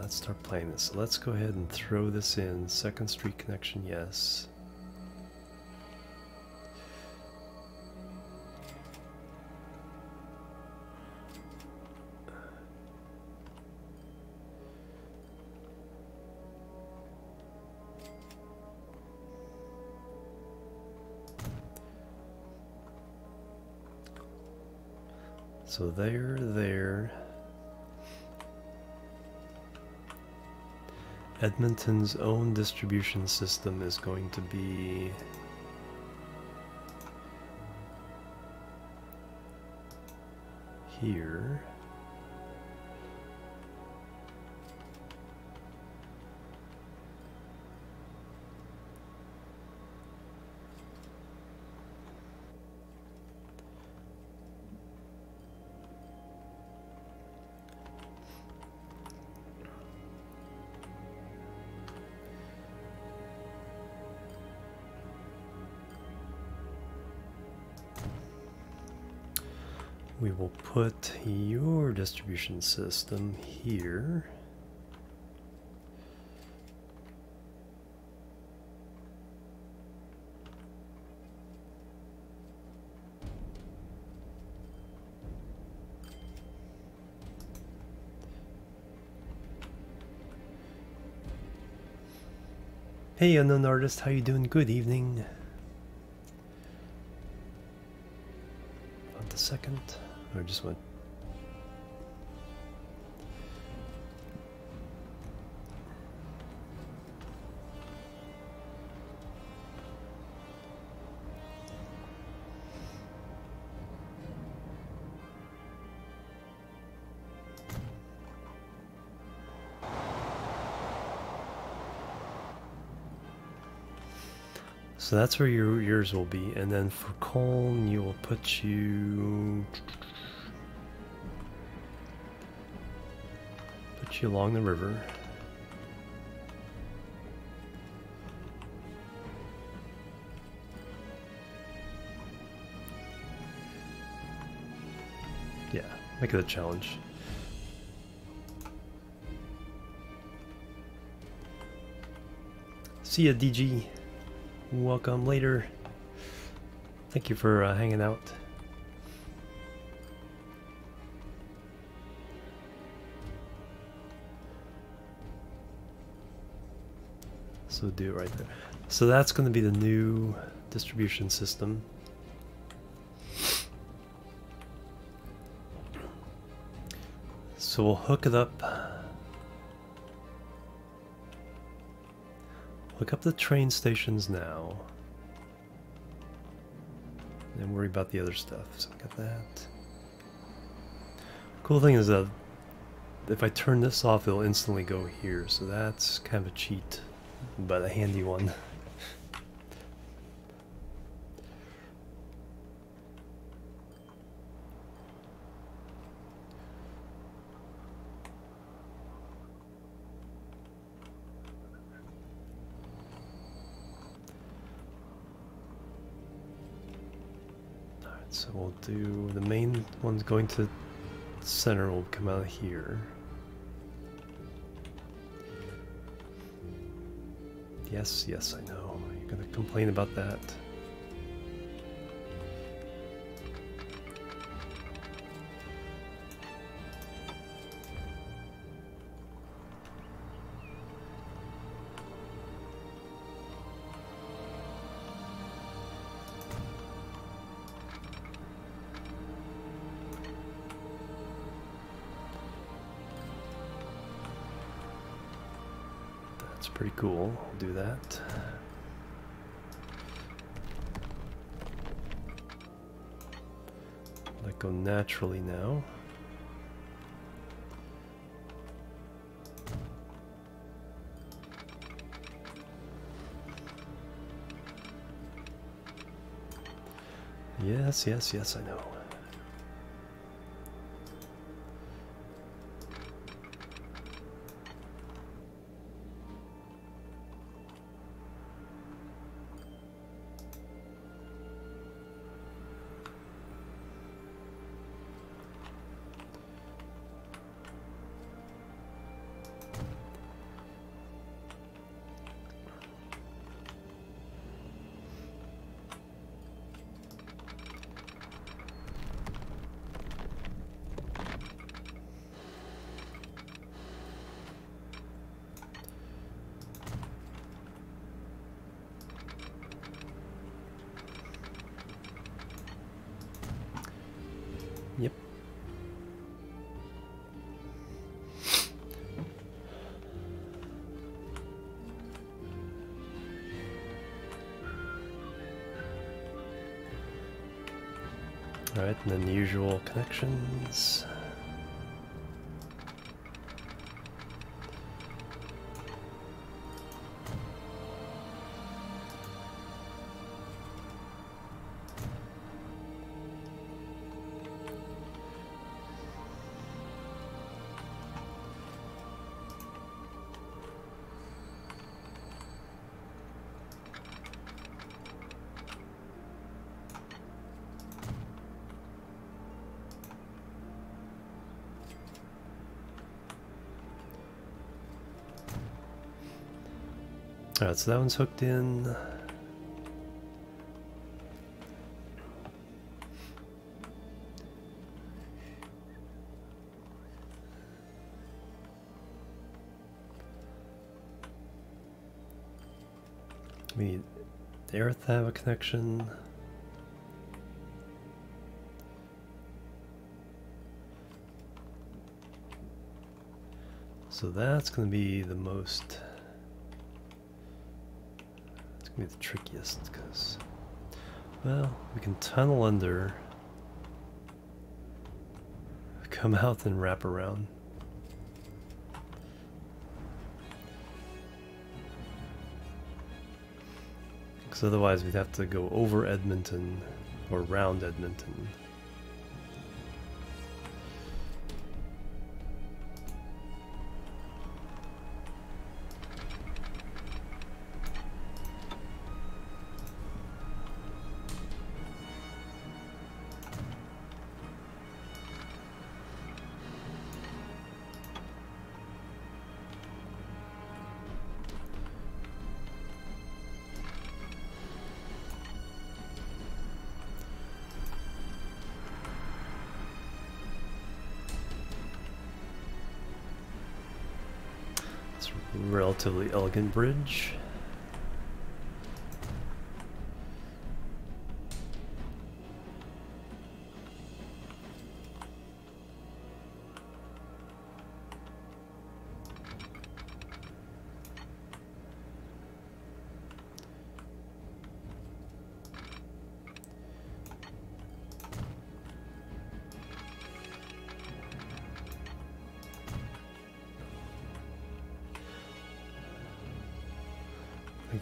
start playing this. So let's go ahead and throw this in. Second Street connection, yes. So there. Edmonton's own distribution system is going to be here. We will put your distribution system here. Hey, unknown artist, how you doing? Good evening. On the second, or just went. So that's where yours will be, and then for Colne, you will put you along the river. Yeah, make it a challenge. See ya, DG. Welcome later. Thank you for hanging out. So do it right there. So that's going to be the new distribution system. So we'll hook it up. Hook up the train stations now. And worry about the other stuff. So we got that. Cool thing is that if I turn this off, it'll instantly go here. So that's kind of a cheat, but a handy one. So we'll do the main ones going to the center will come out of here. Yes, yes, I know. You're gonna complain about that. Pretty cool. I'll do that. Let go naturally now. Yes, yes, yes, I know. Yep. All right, and then the usual connections. Alright, so that one's hooked in. We need the earth to have a connection. So that's going to be the most... Be the trickiest because, well, we can tunnel under, come out and wrap around. Because otherwise we'd have to go over Edmonton or around Edmonton. Relatively elegant bridge.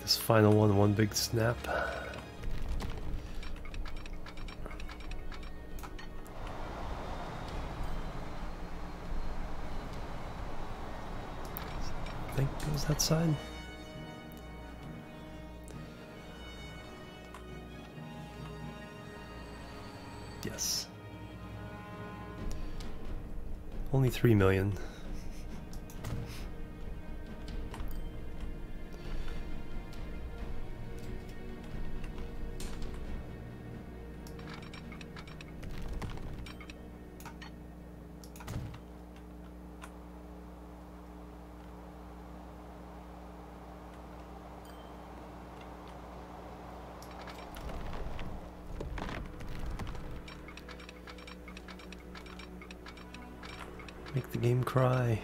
This final one big snap. I think it was that side. Yes. Only 3 million. Make the game cry.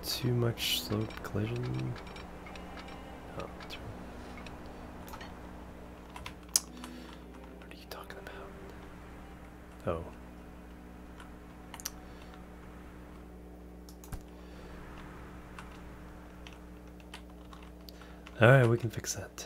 Too much slow collision. Oh, what are you talking about? Oh. Alright, we can fix that.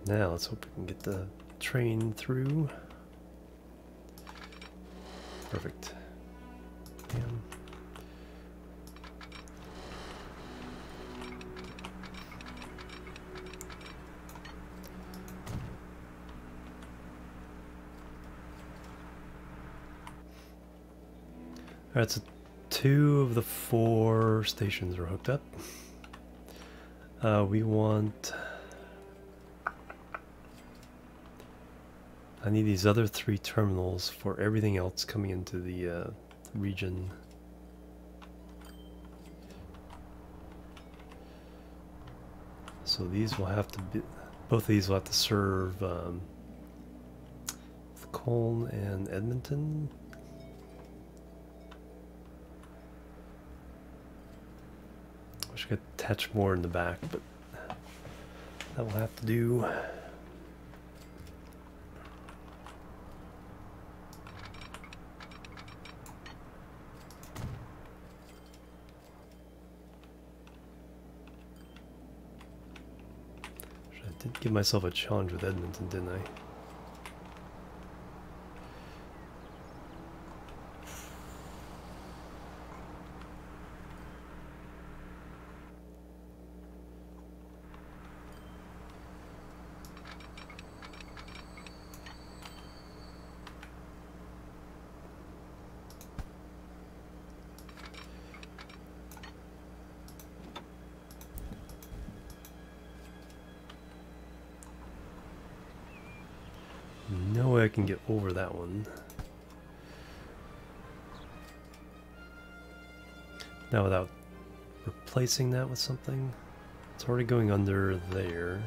Now let's hope we can get the train through. Perfect. Damn. Alright, so 2 of the 4 stations are hooked up. We want... I need these other 3 terminals for everything else coming into the region. So these will have to be, both of these will have to serve Cologne and Edmonton. Wish I could attach more in the back, but that will have to do. give myself a challenge with Edmonton, didn't I? No way I can get over that one. Now without replacing that with something, it's already going under there.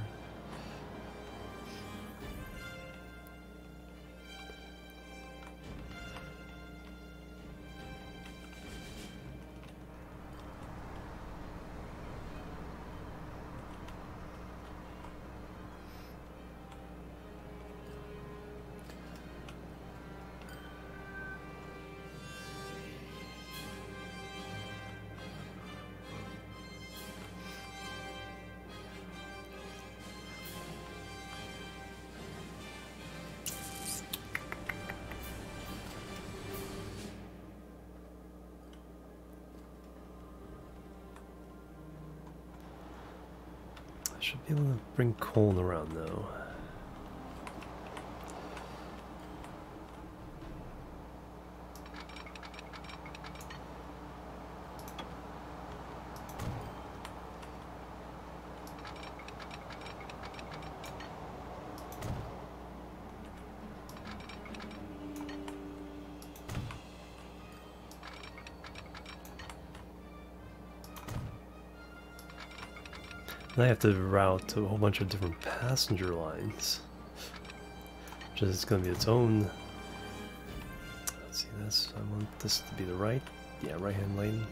Should be able to bring Colne around though. And I have to route to a whole bunch of different passenger lines, which is going to be its own. Let's see this. I want this to be the right hand lane.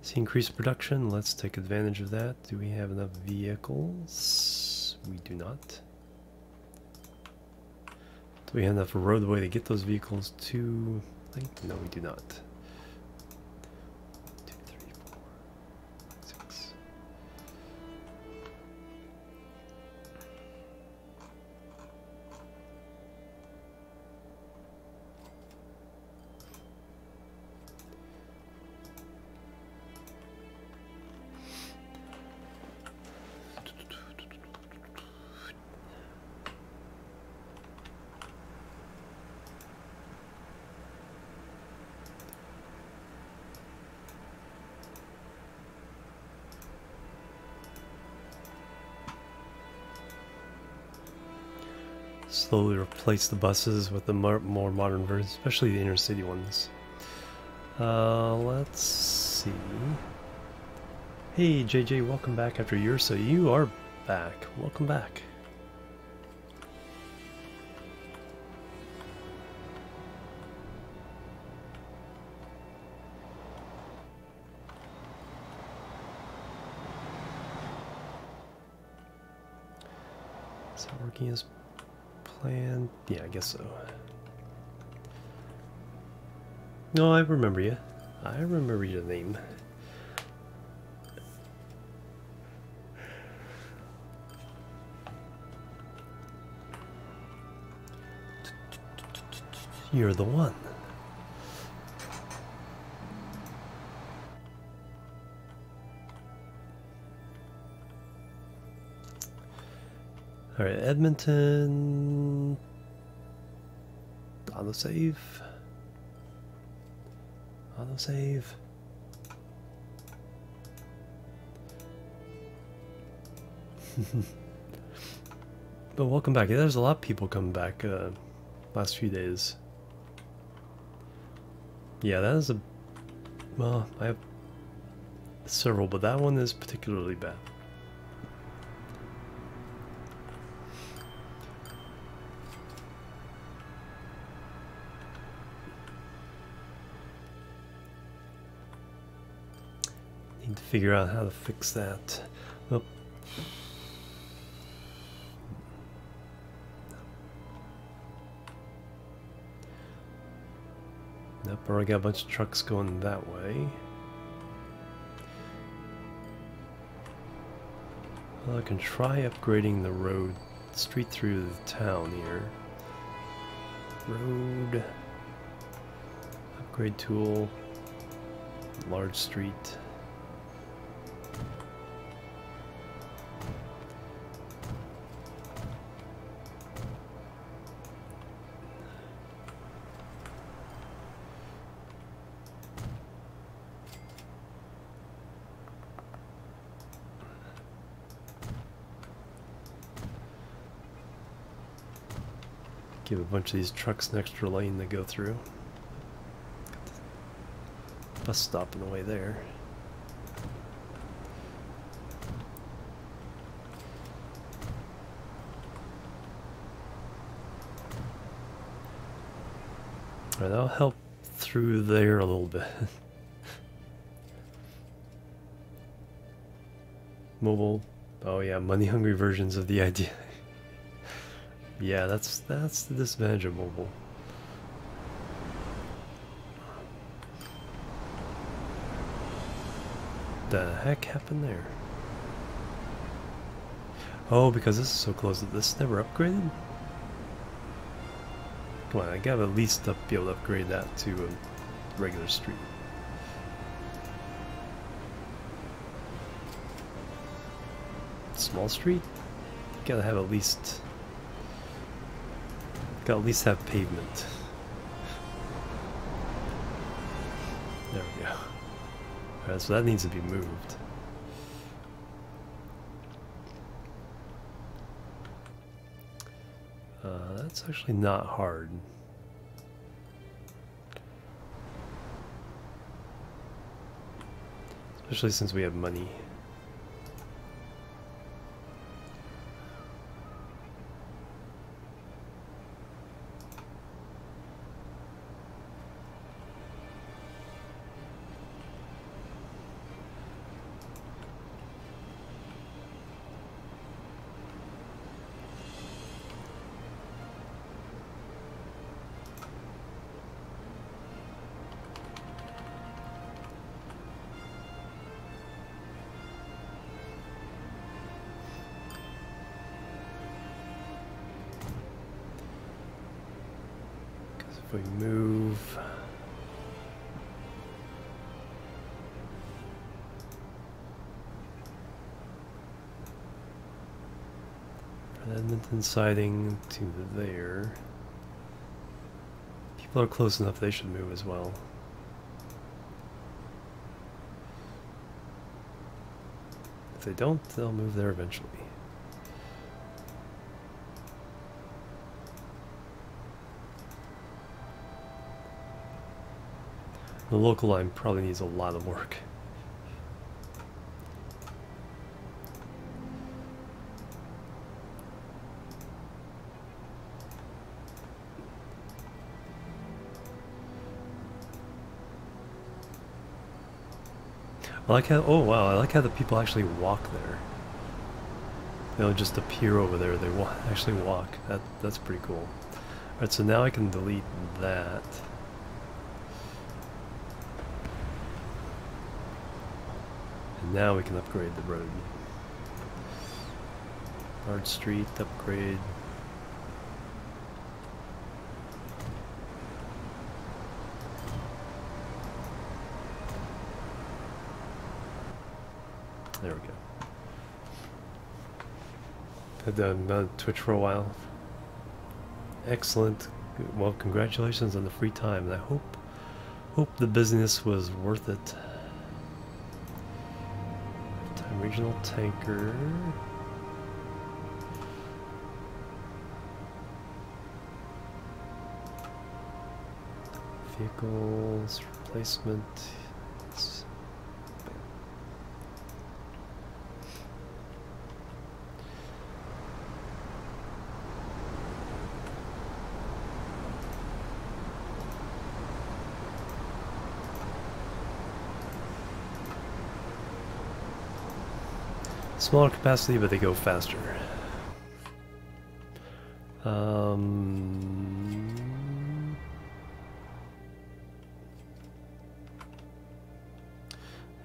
See increased production, let's take advantage of that. Do we have enough vehicles? We do not. Do we have enough roadway to get those vehicles to Lake? No, we do not. 2, 3, 4, 6. Slowly replace the buses with the more modern versions, especially the inner city ones. Let's see. Hey JJ, welcome back after a year. So you are back. Welcome back. Is that working as planned? Yeah, I guess so. No, I remember you. I remember your name. You're the one. All right, Edmonton. Autosave. Autosave. But welcome back. Yeah, there's a lot of people coming back last few days. Yeah, that is a... Well, I have several, but that one is particularly bad. Need to figure out how to fix that. Oh. Nope, already got a bunch of trucks going that way. Well, I can try upgrading the road, street through the town here. Road, upgrade tool, large street. Give a bunch of these trucks an extra lane to go through. Bus stop on the way there. Alright, that'll help through there a little bit. Mobile. Oh yeah, money-hungry versions of the idea. Yeah, that's the disadvantage of mobile. The heck happened there? Oh, because this is so close that this never upgraded? Come on, I gotta at least be able to upgrade that to a regular street. Small street? Gotta have at least... Gotta at least have pavement. There we go. Alright, so that needs to be moved. That's actually not hard. Especially since we have money. We move. Edmonton siding to there. People are close enough, they should move as well. If they don't, they'll move there eventually. The local line probably needs a lot of work. I like how, oh wow, I like how the people actually walk there. They don't just appear over there, they actually walk. That's pretty cool. Alright, so now I can delete that. And now we can upgrade the road. Large street, upgrade. There we go. I've done on Twitch for a while. Excellent. Well, congratulations on the free time. And I hope the business was worth it. Time regional tanker. Vehicles replacement. Smaller capacity, but they go faster.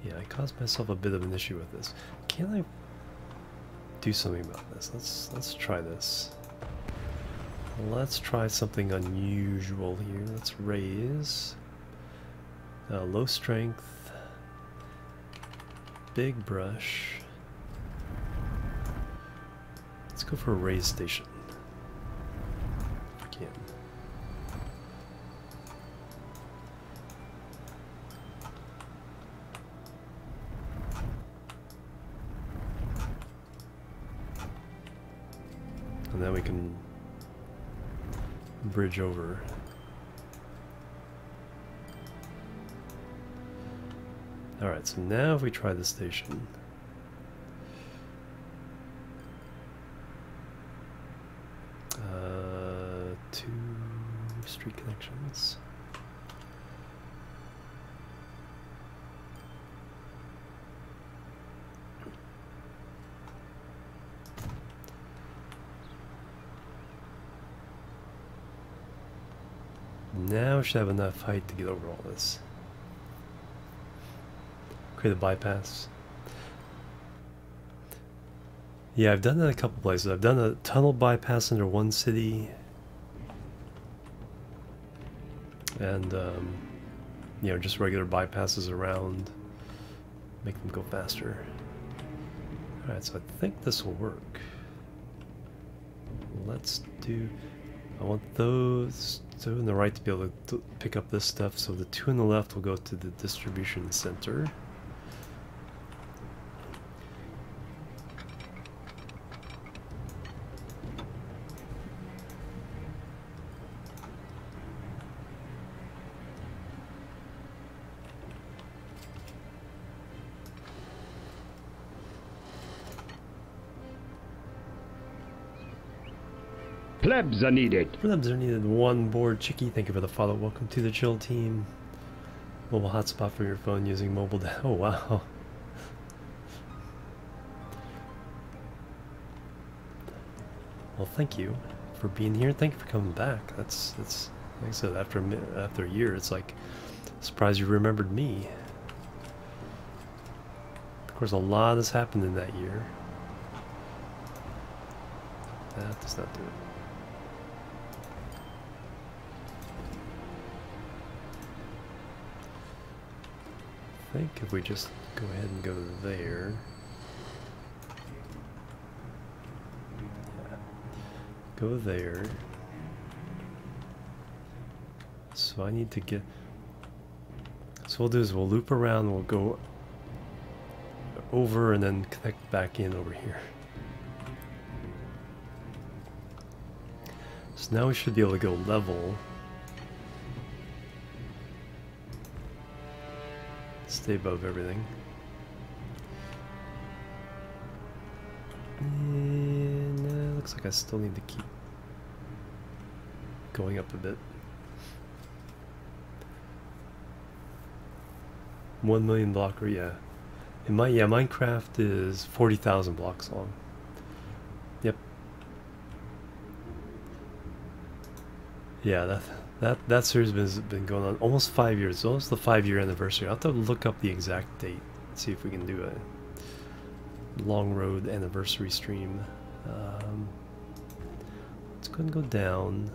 Yeah, I caused myself a bit of an issue with this. Can I do something about this? Let's try this. Let's try something unusual here. Let's raise low strength, big brush. Let's go for a raise station. If we can. And then we can bridge over. Alright, so now if we try the station. Two street connections. Now we should have enough height to get over all this. Create a bypass. Yeah, I've done that a couple places. I've done a tunnel bypass under one city. And, you know, just regular bypasses around. Make them go faster. Alright, so I think this will work. Let's do... I want those two on the right to be able to pick up this stuff, so the two on the left will go to the distribution center. Plebs are needed. Plebs are needed. One board. Chicky, thank you for the follow. Welcome to the chill team. Mobile hotspot for your phone using mobile. Oh wow. Well, thank you for being here. Thank you for coming back. That's like I said, after a year, it's like surprised you remembered me. Of course, a lot has happened in that year. That does not do it. I think if we just go ahead and go there. Yeah. Go there. So I need to get... So what we'll do is we'll loop around, we'll go over and then connect back in over here. So now we should be able to go level. Stay above everything. And looks like I still need to keep going up a bit. 1 million blocker, yeah. In Minecraft is 40,000 blocks long. Yep. Yeah, that series has been going on almost 5 years. It's almost the 5-year anniversary. I'll have to look up the exact date. See if we can do a long road anniversary stream. Let's go ahead and go down.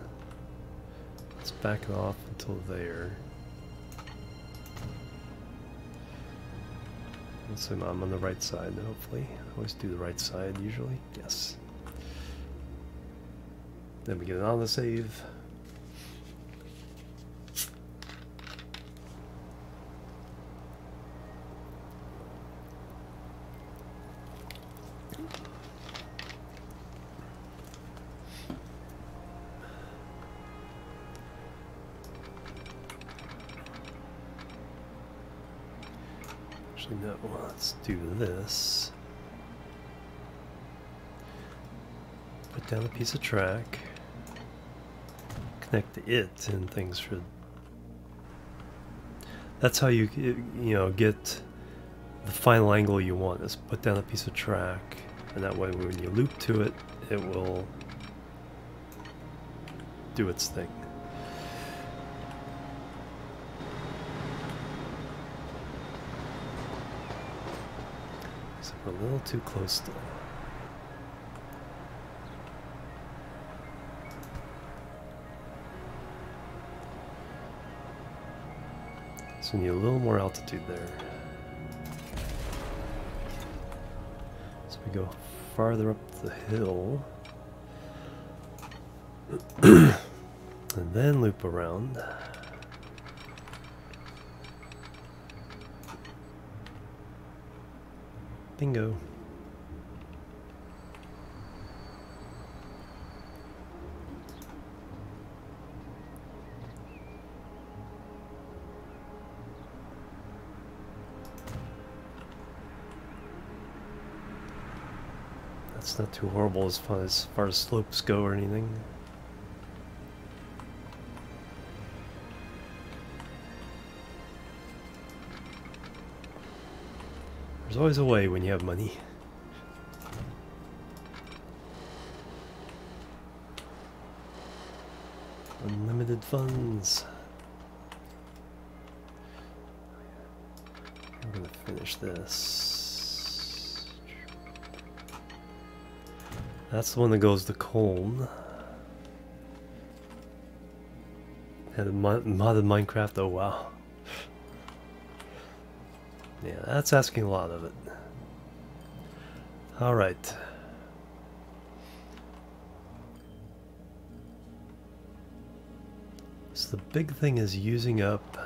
Let's back it off until there. Let's say I'm on the right side, hopefully. I always do the right side usually. Yes. Then we get it on the save. No, let's do this. Put down a piece of track. Connect to it, and things should. That's how you know, get the final angle you want is put down a piece of track, and that way when you loop to it, it will do its thing. So we're a little too close still. So we need a little more altitude there. So we go farther up the hill. And then loop around. Bingo. That's not too horrible as far as slopes go or anything. There's always a way when you have money. Unlimited funds. I'm gonna finish this. That's the one that goes to Colne. And modded Minecraft, oh wow. Yeah, that's asking a lot of it. Alright. So the big thing is using up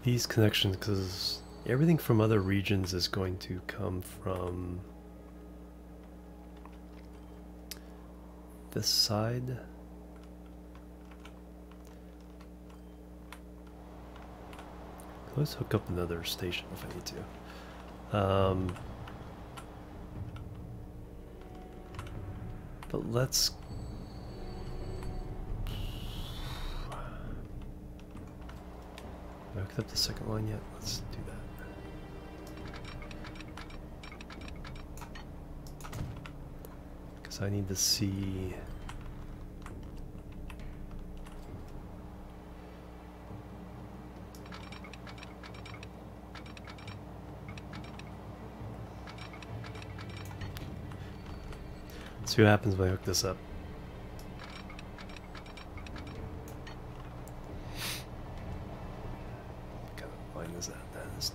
these connections, because everything from other regions is going to come from this side. Let's hook up another station if I need to. But let's... Have I hooked up the second line yet? Let's do that. Because I need to see... See what happens when I hook this up. What kind of line is that? It's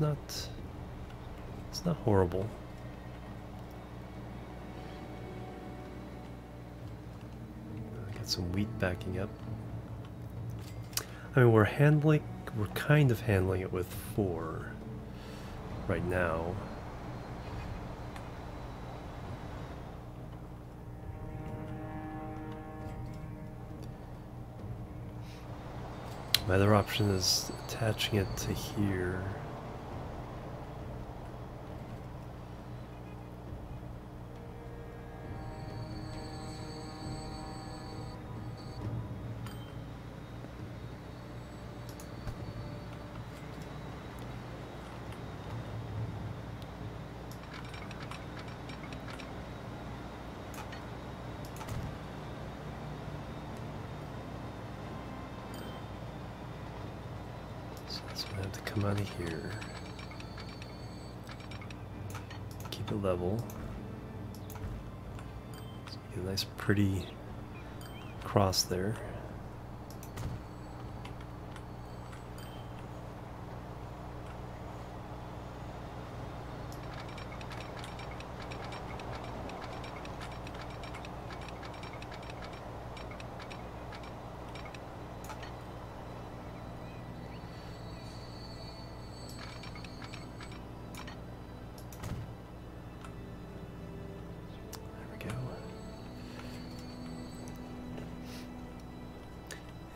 not horrible. I got some wheat backing up. I mean, we're kind of handling it with 4 right now. My other option is attaching it to here. So I have to come out of here. Keep it level. So get a nice pretty cross there.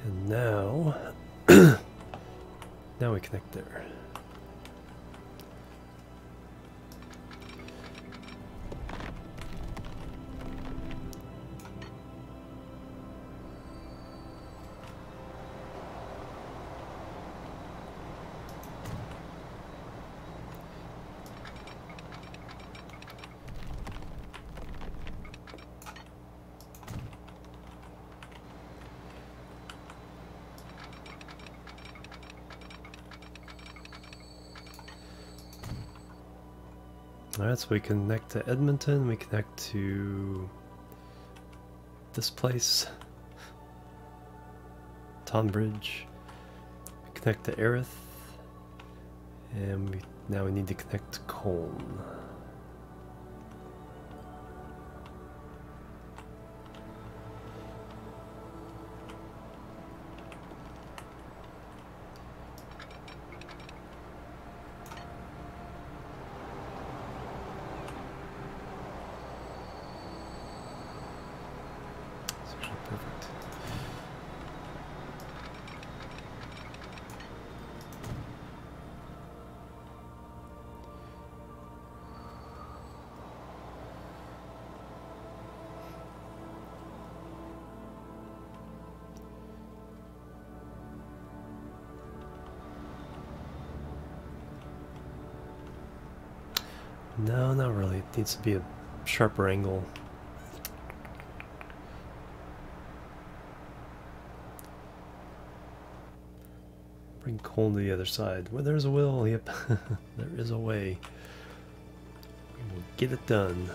And now, now we connect there. Alright, so we connect to Edmonton, we connect to this place, Tonbridge, we connect to Erith, and now we need to connect to Colne. Perfect. No, not really. It needs to be a sharper angle. Bring Colne to the other side. Well, there's a will. Yep, there is a way. We'll get it done.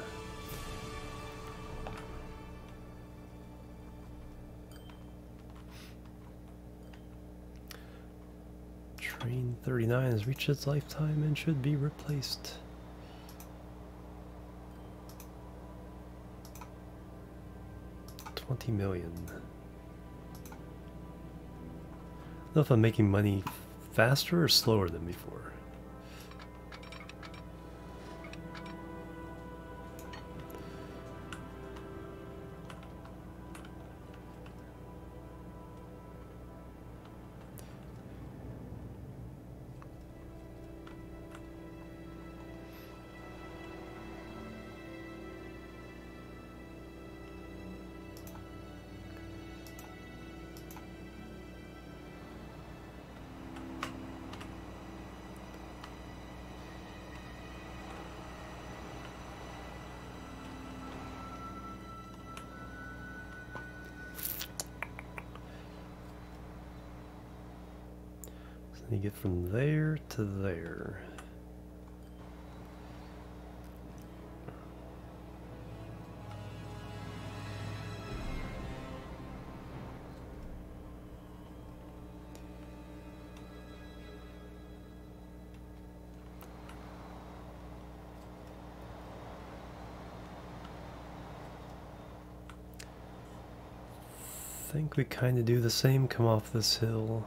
Train 39 has reached its lifetime and should be replaced. $20 million. I don't know if I'm making money faster or slower than before. You get from there to there. I think we kind of do the same, come off this hill.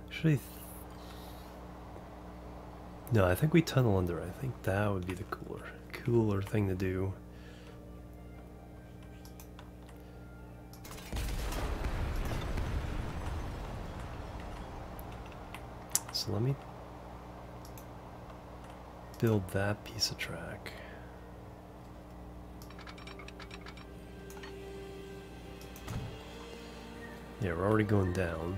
Actually, no, I think we tunnel under. I think that would be the cooler thing to do. So let me build that piece of track. Yeah, we're already going down.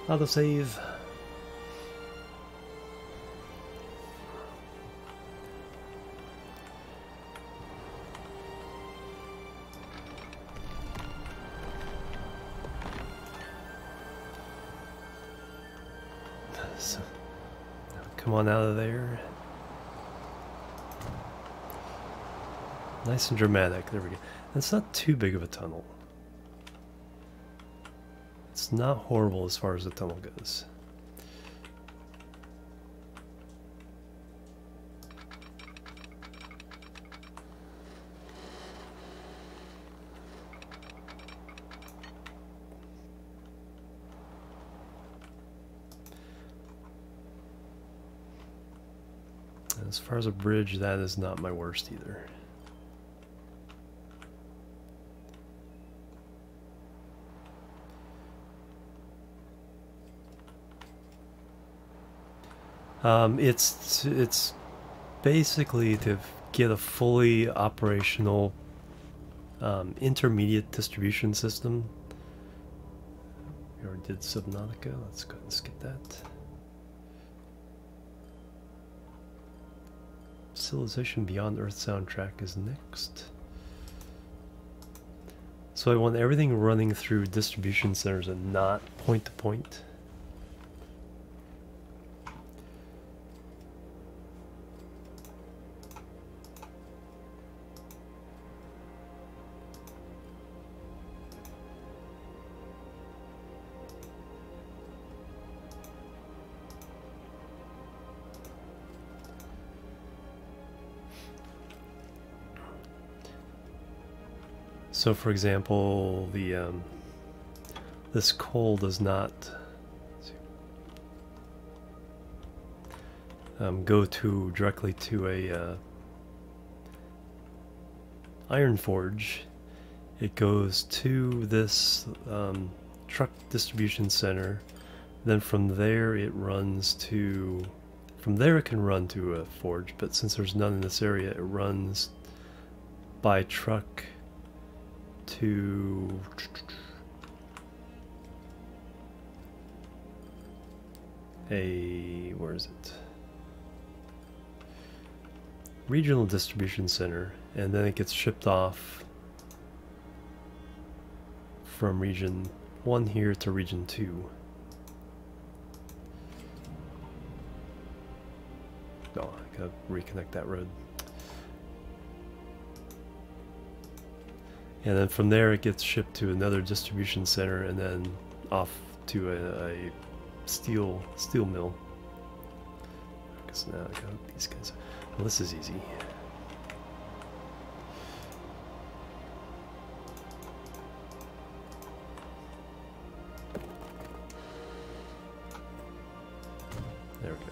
Autosave. So, come on out of there. Nice and dramatic. There we go. It's not too big of a tunnel. It's not horrible as far as the tunnel goes. As far as a bridge, that is not my worst either. It's basically to get a fully operational intermediate distribution system. We already did Subnautica. Let's go ahead and skip that. Civilization Beyond Earth soundtrack is next. So I want everything running through distribution centers and not point to point. So, for example, the this coal does not go directly to a iron forge. It goes to this truck distribution center. Then from there it runs to. From there it can run to a forge, but since there's none in this area, it runs by truck to where is it? Regional distribution center, and then it gets shipped off from region 1 here to region 2. Oh, I gotta reconnect that road. And then from there it gets shipped to another distribution center and then off to a steel mill. Because now I got these guys. Well, this is easy. There we go.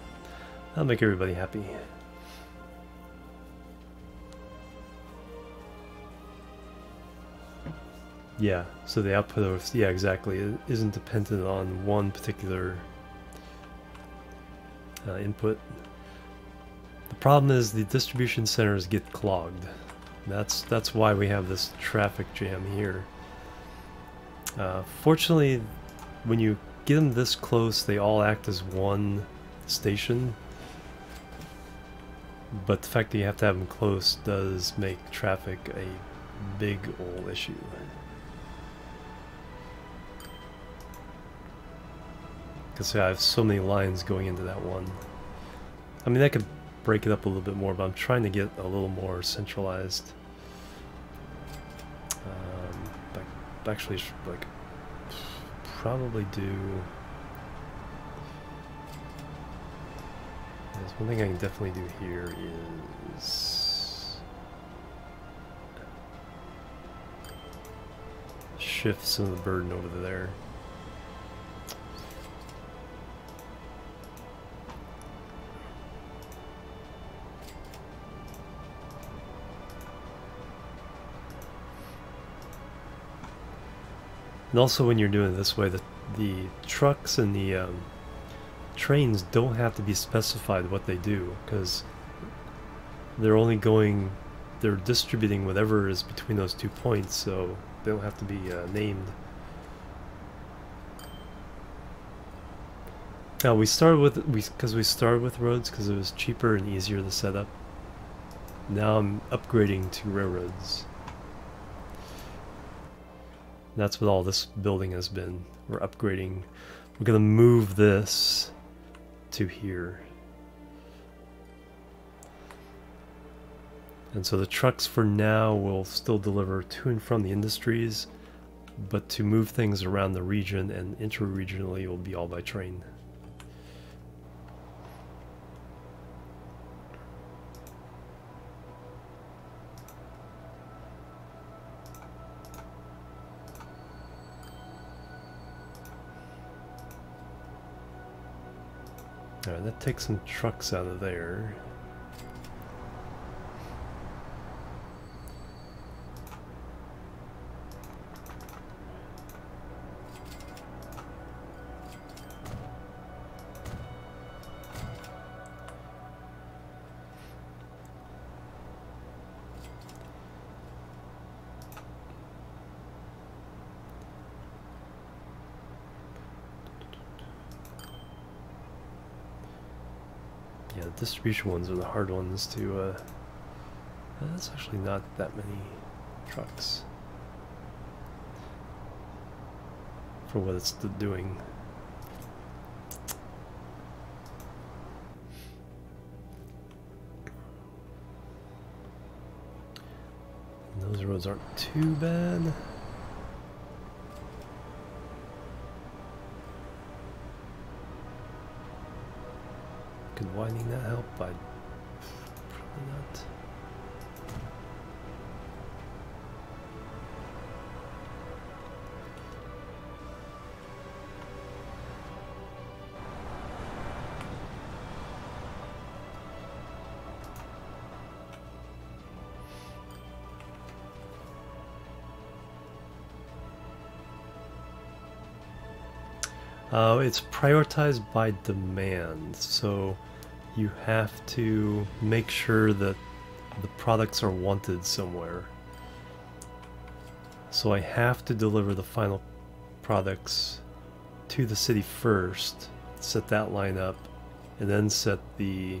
That'll make everybody happy. Yeah, so the output of, yeah, exactly, it isn't dependent on one particular input. The problem is the distribution centers get clogged. That's why we have this traffic jam here. Fortunately, when you get them this close, they all act as one station. But the fact that you have to have them close does make traffic a big old issue. Because I have so many lines going into that one. I mean, I could break it up a little bit more, but I'm trying to get a little more centralized. Actually, like, probably do. There's one thing I can definitely do here is shift some of the burden over to there. And also when you're doing it this way, the trucks and the trains don't have to be specified what they do, because they're distributing whatever is between those 2 points, so they don't have to be named. Now we started with roads because it was cheaper and easier to set up. Now I'm upgrading to railroads. That's what all this building has been. We're upgrading. We're gonna move this to here. And so the trucks for now will still deliver to and from the industries, but to move things around the region and inter-regionally will be all by train. Alright, that takes some trucks out of there. the distribution ones are the hard ones to, that's actually not that many trucks for what it's doing. And those roads aren't too bad. Could widening that help? Probably not. It's prioritized by demand, so you have to make sure that the products are wanted somewhere. So I have to deliver the final products to the city first, set that line up, and then set the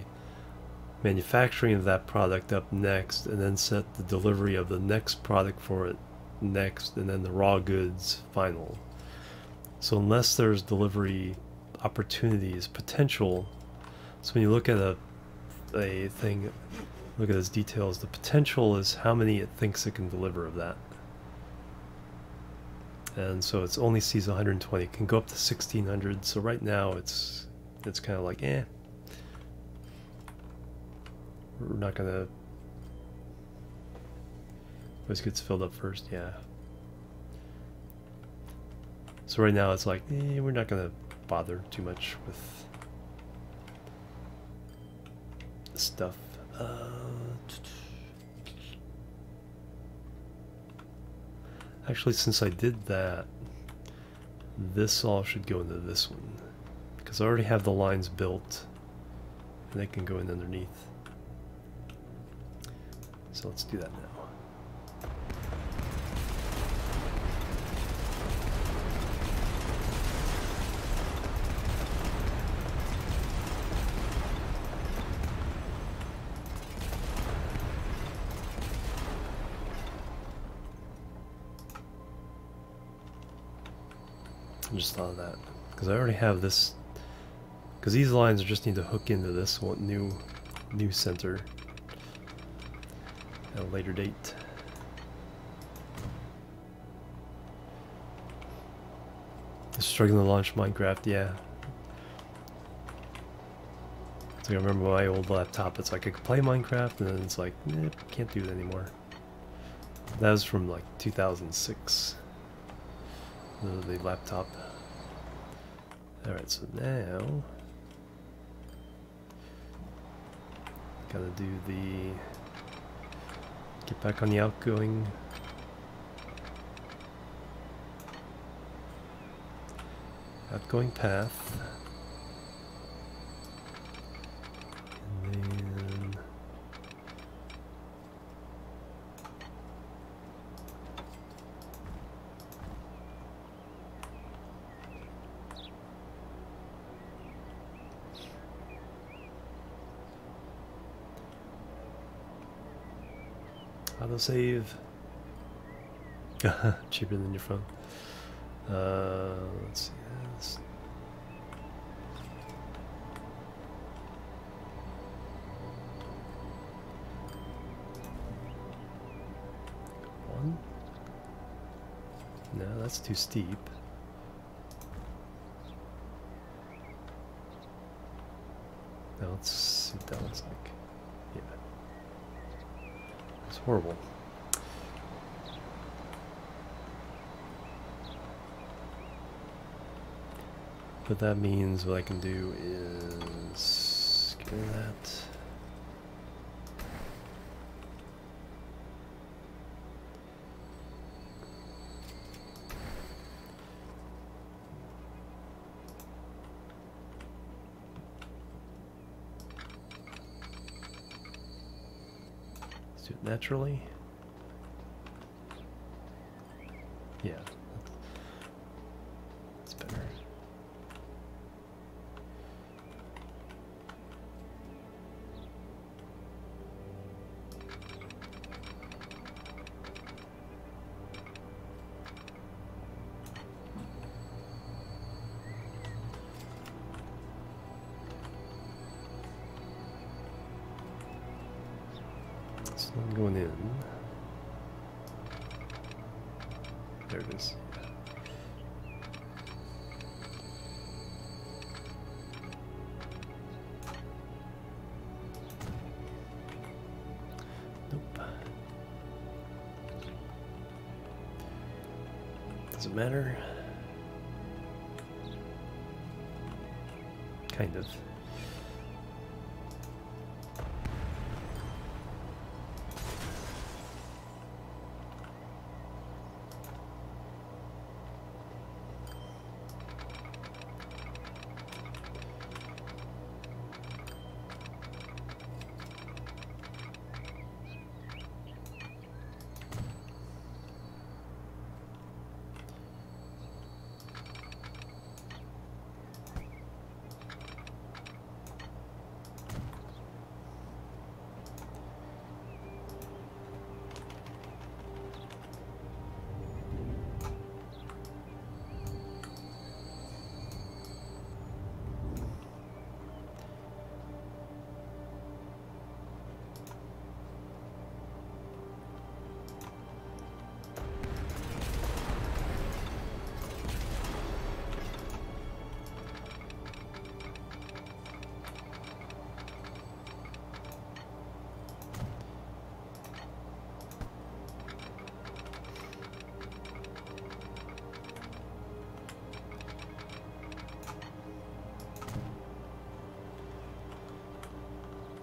manufacturing of that product up next, and then set the delivery of the next product for it next, and then the raw goods final. So unless there's delivery opportunities, potential, so when you look at a thing, look at its details, the potential is how many it thinks it can deliver of that. And so it only sees 120, it can go up to 1600, so right now it's kind of like, we're not gonna, always gets filled up first, yeah. So right now it's like, we're not gonna bother too much with stuff. Actually, since I did that, this all should go into this one, because I already have the lines built and they can go in underneath. So let's do that now. I just thought of that because I already have this, because these lines just need to hook into this one new center at a later date. Struggling to launch Minecraft, yeah. So I remember my old laptop, it's like I could play Minecraft and then it's like, can't do it anymore. That was from like 2006. The laptop. Alright, so now gotta do the get back on the outgoing path. And then autosave. Cheaper than your phone. Let's see this. One. No, that's too steep. Now let's see what that looks like. Yeah. It's horrible. But that means what I can do is get rid of that. Let's do it naturally. Yeah, that's better. It's not going in. There it is. Nope. Doesn't matter. Kind of.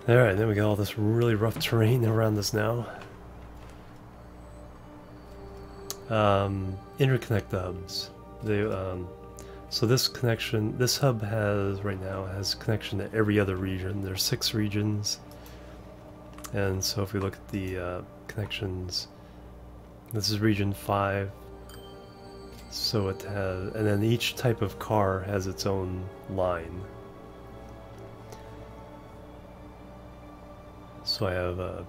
Alright, then we got all this really rough terrain around us now. Interconnect the hubs. They, so this connection, this hub has, right now, has connection to every other region. There's 6 regions. And so if we look at the connections, this is region 5. So it has, and then each type of car has its own line. So I have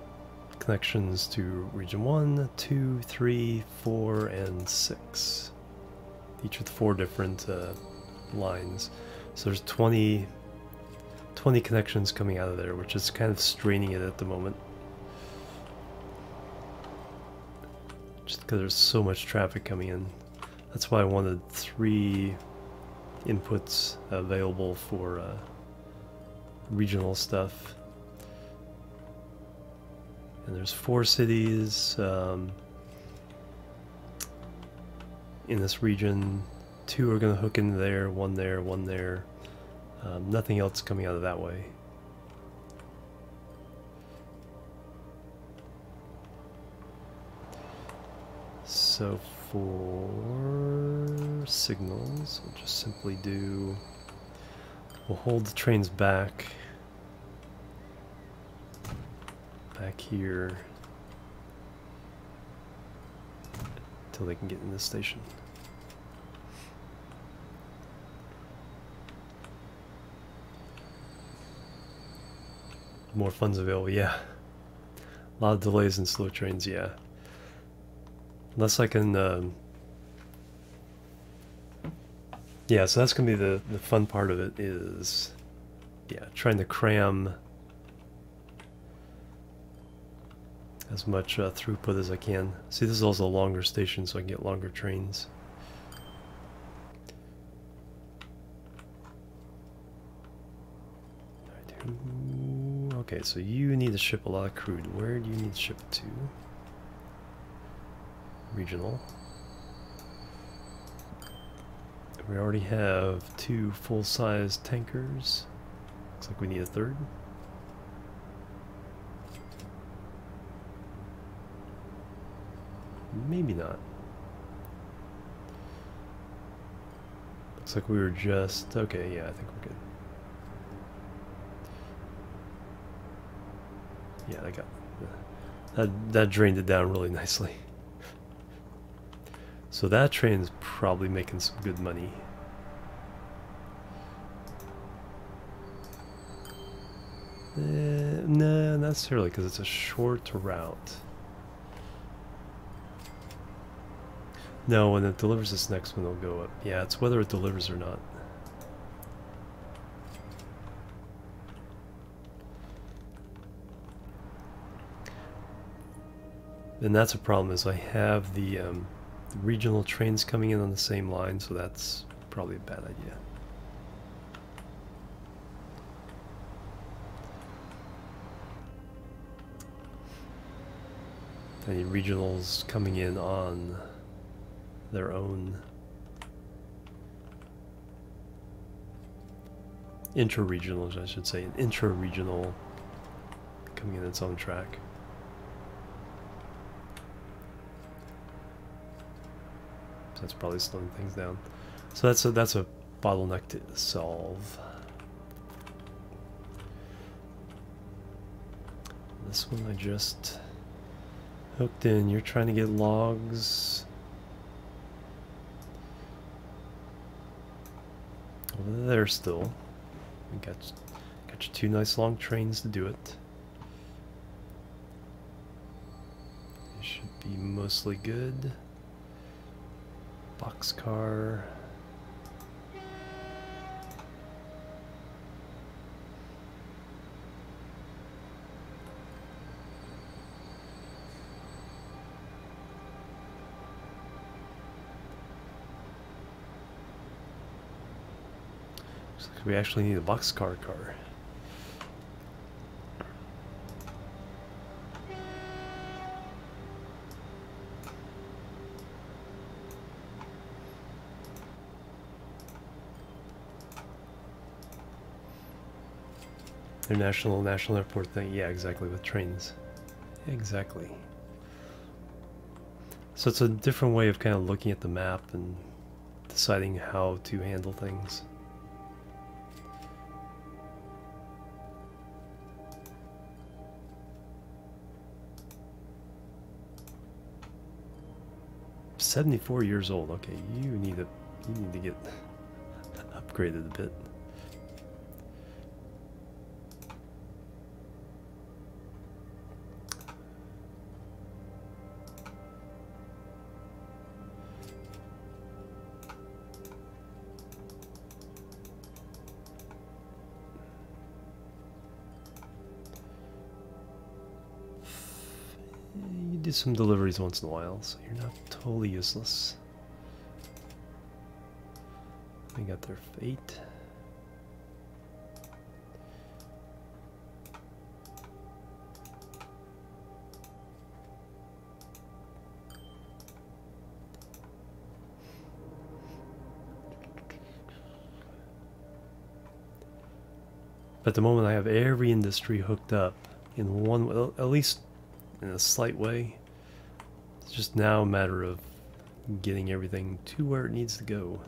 connections to region 1, 2, 3, 4, and 6. Each with 4 different lines. So there's 20 connections coming out of there, which is kind of straining it at the moment. Just because there's so much traffic coming in. That's why I wanted 3 inputs available for regional stuff. And there's 4 cities in this region. 2 are going to hook into there, 1 there, 1 there. Nothing else coming out of that way. So for signals, we'll just simply do, we'll hold the trains back here until they can get in the station. More funds available, yeah. A lot of delays in slow trains, yeah. Unless I can, yeah, so that's gonna be the fun part of it is, yeah, trying to cram as much throughput as I can. See, this is also a longer station, so I can get longer trains. Okay, so you need to ship a lot of crude. Where do you need to ship it to? Regional. We already have 2 full-size tankers. Looks like we need a 3rd. Maybe not. Looks like we were just... Okay, yeah, I think we're good. Yeah, I got... That drained it down really nicely. So that train's probably making some good money. No, not necessarily, because it's a short route. No, when it delivers this next one, it'll go up. Yeah, it's whether it delivers or not. and that's a problem, is I have the regional trains coming in on the same line, so that's probably a bad idea. Any regionals coming in on their own intra-regionals, I should say, an intra-regional coming in its own track. So that's probably slowing things down. So that's a bottleneck to solve. This one I just hooked in. You're trying to get logs over there still. We got your 2 nice long trains to do it. They should be mostly good. Boxcar. Looks like we actually need a boxcar car. International national airport thing, yeah, exactly, with trains. Exactly. So it's a different way of kind of looking at the map and deciding how to handle things. "74 years old. Okay, you need to get upgraded a bit." You do some deliveries once in a while, so you're not totally useless. We got their fate. But at the moment I have every industry hooked up in one, well, at least in a slight way. It's just now a matter of getting everything to where it needs to go.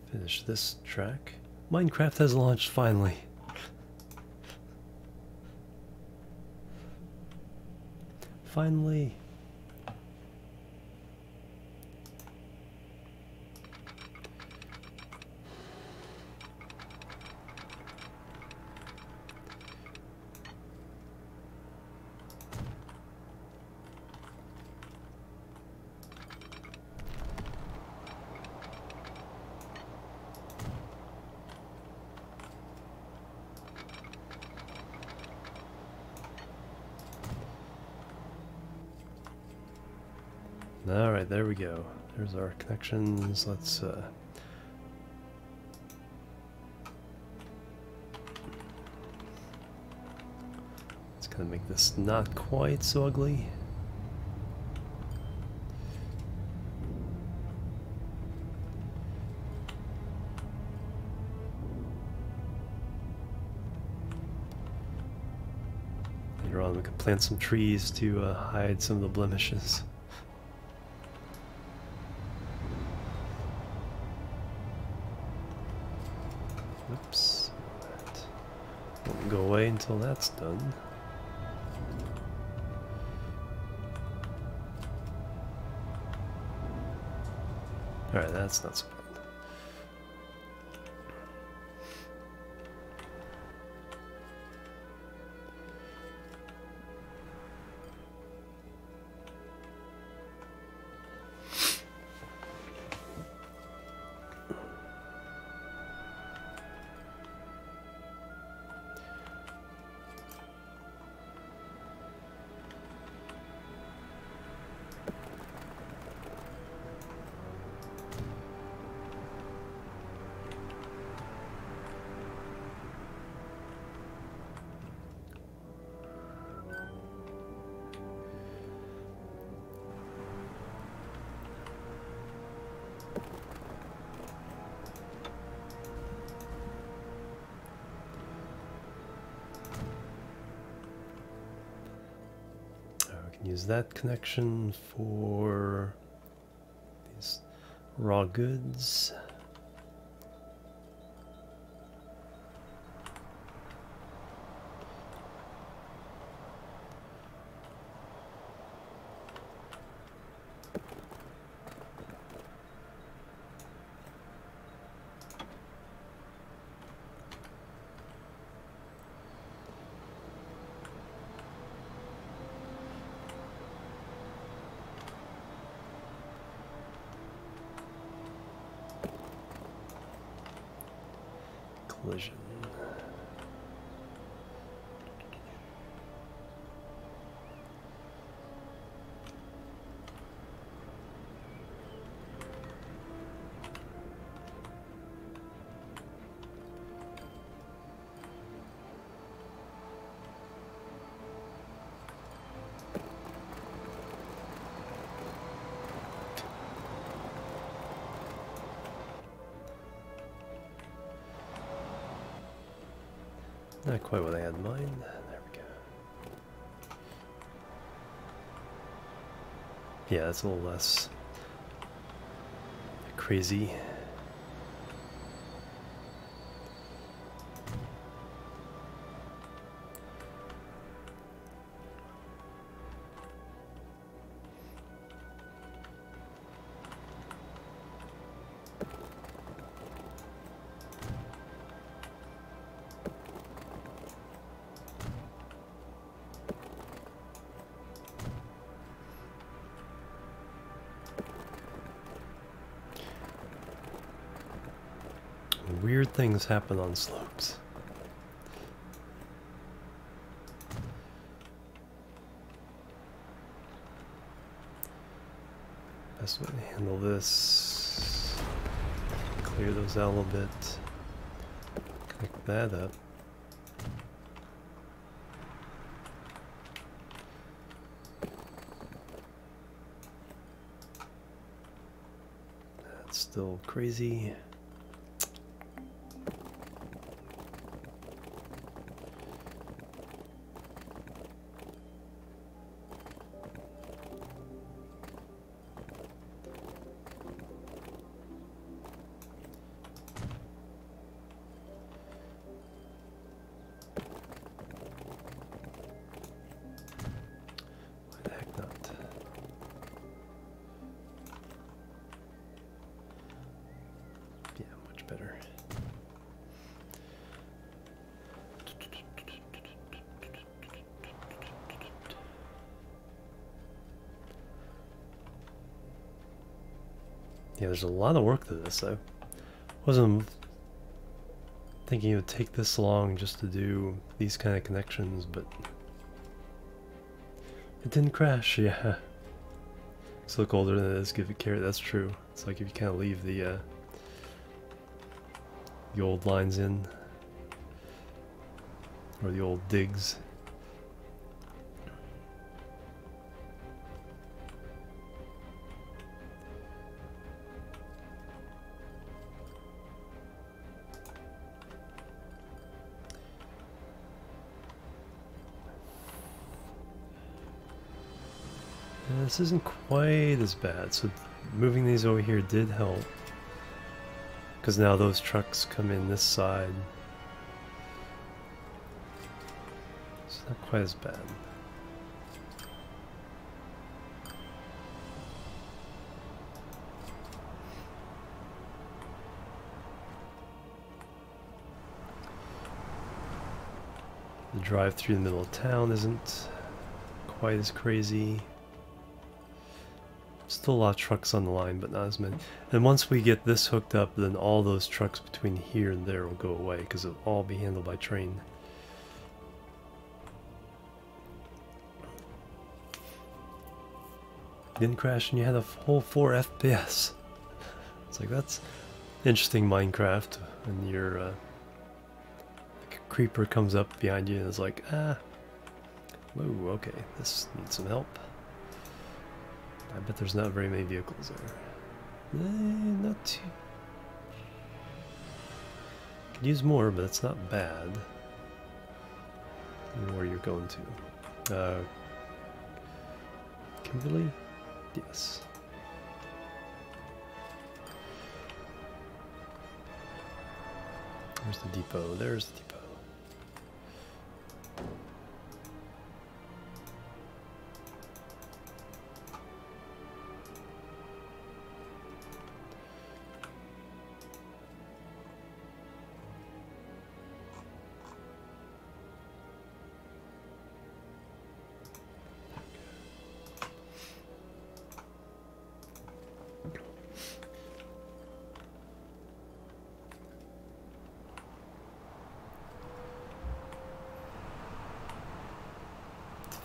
Finish this track. Minecraft has launched finally. Finally. Alright, there we go. There's our connections. Let's kind of make this not quite so ugly. Later on we could plant some trees to hide some of the blemishes. Oops. That won't go away until that's done. Alright, that's not so bad. use that connection for these raw goods. Collision. Not quite what I had in mind. There we go. Yeah, it's a little less crazy. Weird things happen on slopes. Best way to handle this. Clear those out a little bit. Connect that up. That's still crazy. Better. Yeah, there's a lot of work to this. I wasn't thinking it would take this long just to do these kind of connections, but it didn't crash. Yeah, it's look older than it is. Give it care. That's true. It's like if you kind of leave the old lines in, or the old digs. And this isn't quite as bad, so moving these over here did help. Because now those trucks come in this side. It's not quite as bad. The drive through the middle of town isn't quite as crazy. Still a lot of trucks on the line, but not as many. And once we get this hooked up, then all those trucks between here and there will go away because it'll all be handled by train. Didn't crash and you had a whole 4 FPS. It's like, that's interesting Minecraft when your like a creeper comes up behind you and is like, ah, whoa, okay, this needs some help. I bet there's not very many vehicles there. Not too... Could use more, but it's not bad. Where you're going to. Kimberly? Yes. Where's the depot? There's the depot.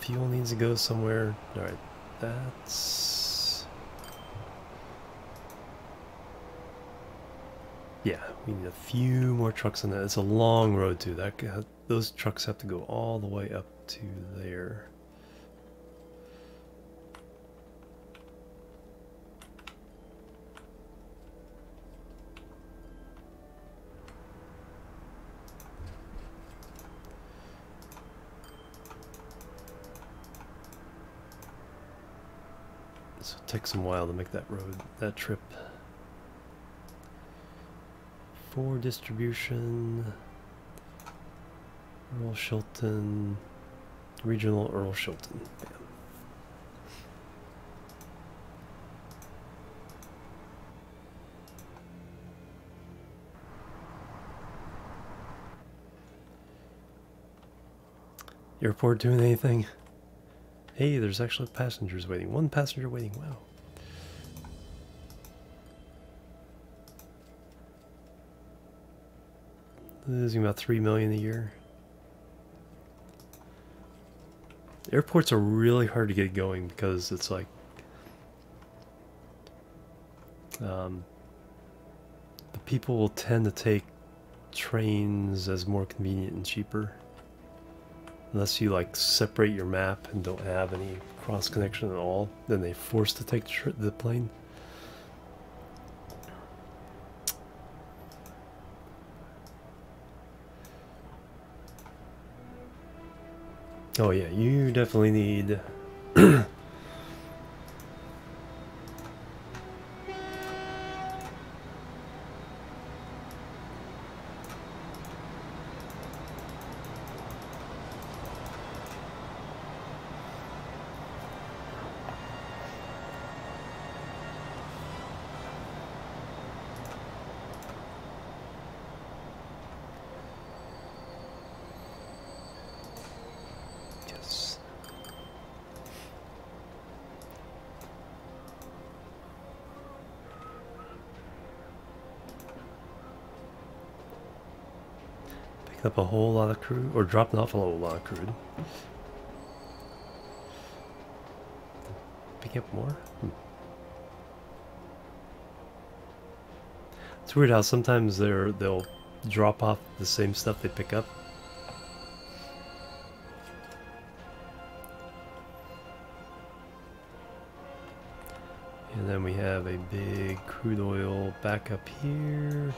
Fuel needs to go somewhere. Alright, that's... yeah, we need a few more trucks on that. It's a long road too. Those trucks have to go all the way up to there. So it takes some while to make that road, that trip. For distribution, Earl Shilton, Regional Earl Shilton. Bam. Airport doing anything? Hey, there's actually passengers waiting. One passenger waiting, wow. Losing about 3 million a year. Airports are really hard to get going because it's like the people will tend to take trains as more convenient and cheaper. Unless you like separate your map and don't have any cross connection at all, then they force to take the plane. Oh yeah, you definitely need up a whole lot of crude, or dropping off a whole lot of crude. Picking up more? It's weird how sometimes they'll drop off the same stuff they pick up. And then we have a big crude oil back up here.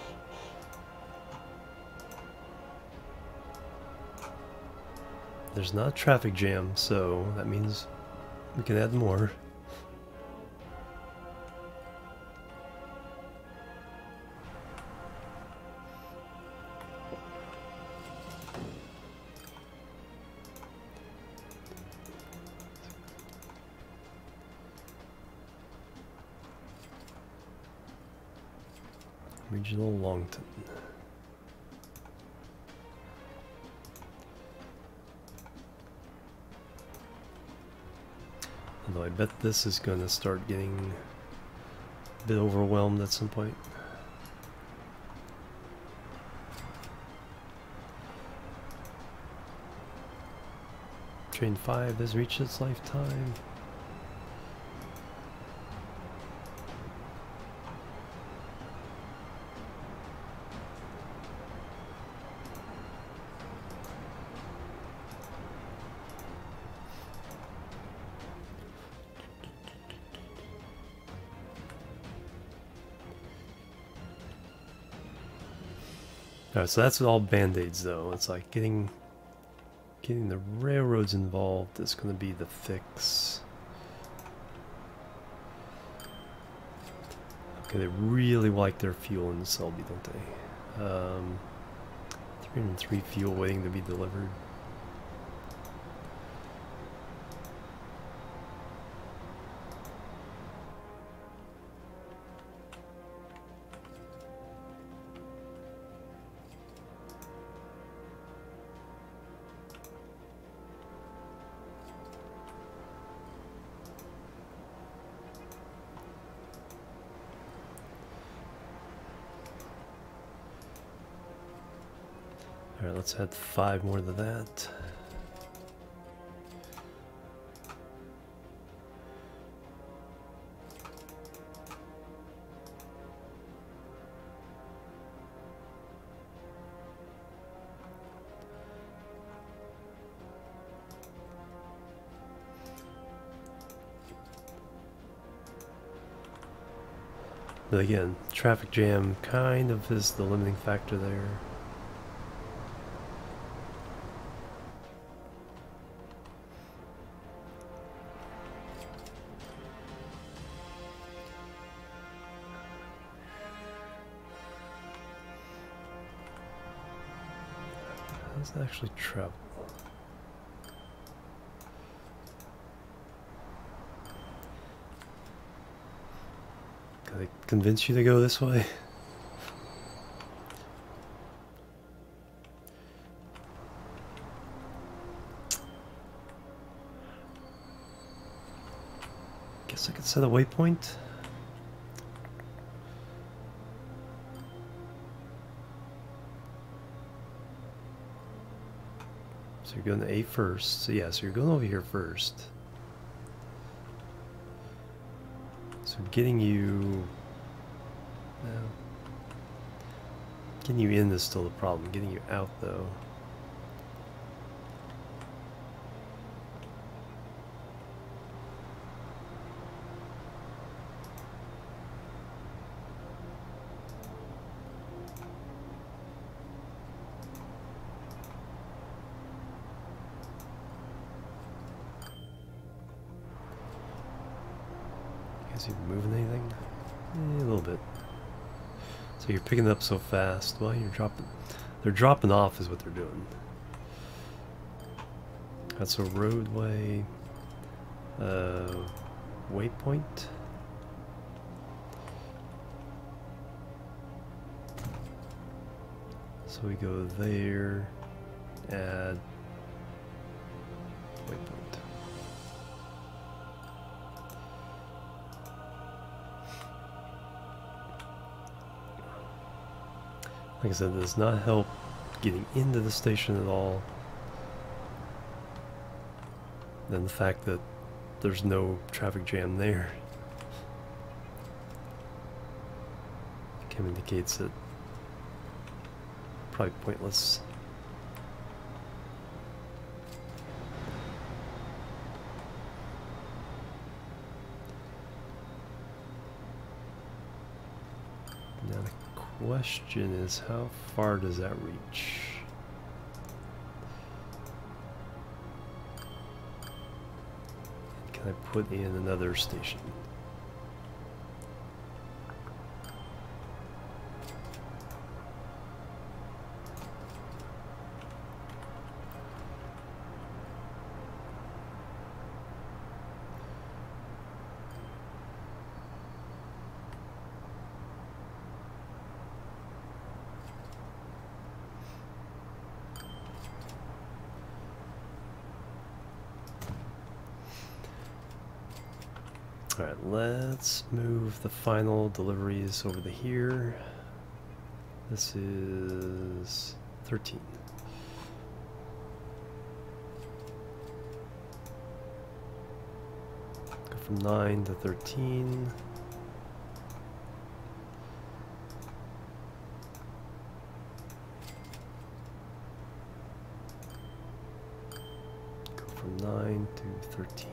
There's not a traffic jam, so that means we can add more. Regional Longton. Although I bet this is going to start getting a bit overwhelmed at some point. Train 5 has reached its lifetime. Alright, so that's all band-aids though. It's like getting the railroads involved is going to be the fix. Okay, they really like their fuel in Selby, don't they? 303 fuel waiting to be delivered. Alright, let's add 5 more to that. But again, traffic jam kind of is the limiting factor there. How does it actually travel? Can I convince you to go this way? Guess I could set a waypoint. So you're going to A first. So yeah, so you're going over here first. So getting you... No. Getting you in is still the problem. Getting you out, though. Is he moving anything? A little bit. So you're picking it up so fast. Well, you're dropping. They're dropping off, is what they're doing. That's a roadway. Waypoint. So we go there. Add waypoint. Like I said, it does not help getting into the station at all. Then the fact that there's no traffic jam there kind of indicates that probably pointless. Now the question is, how far does that reach? Can I put in another station? Alright, let's move the final deliveries over to here. This is 13. Go from 9 to 13. Go from 9 to 13.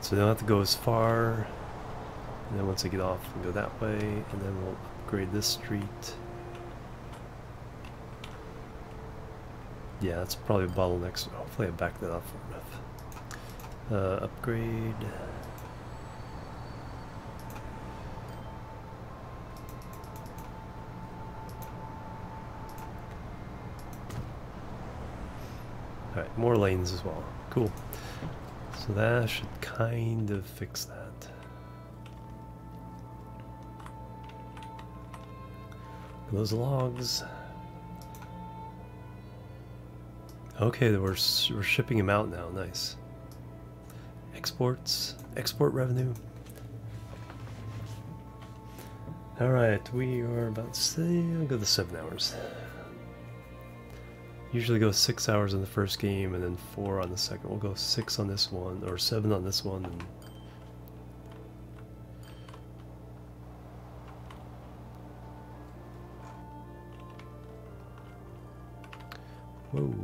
So they don't have to go as far, and then once they get off, we go that way, and then we'll upgrade this street. Yeah, that's probably a bottleneck, so hopefully I back that up for enough. Upgrade. Alright, more lanes as well. Cool. So that should kind of fix that. Those logs. Okay, we're shipping them out now. Nice. Exports, export revenue. All right, we are about to say I'll go to 7 hours. Usually go 6 hours in the first game and then 4 on the second. We'll go 6 on this one or 7 on this one. And whoa.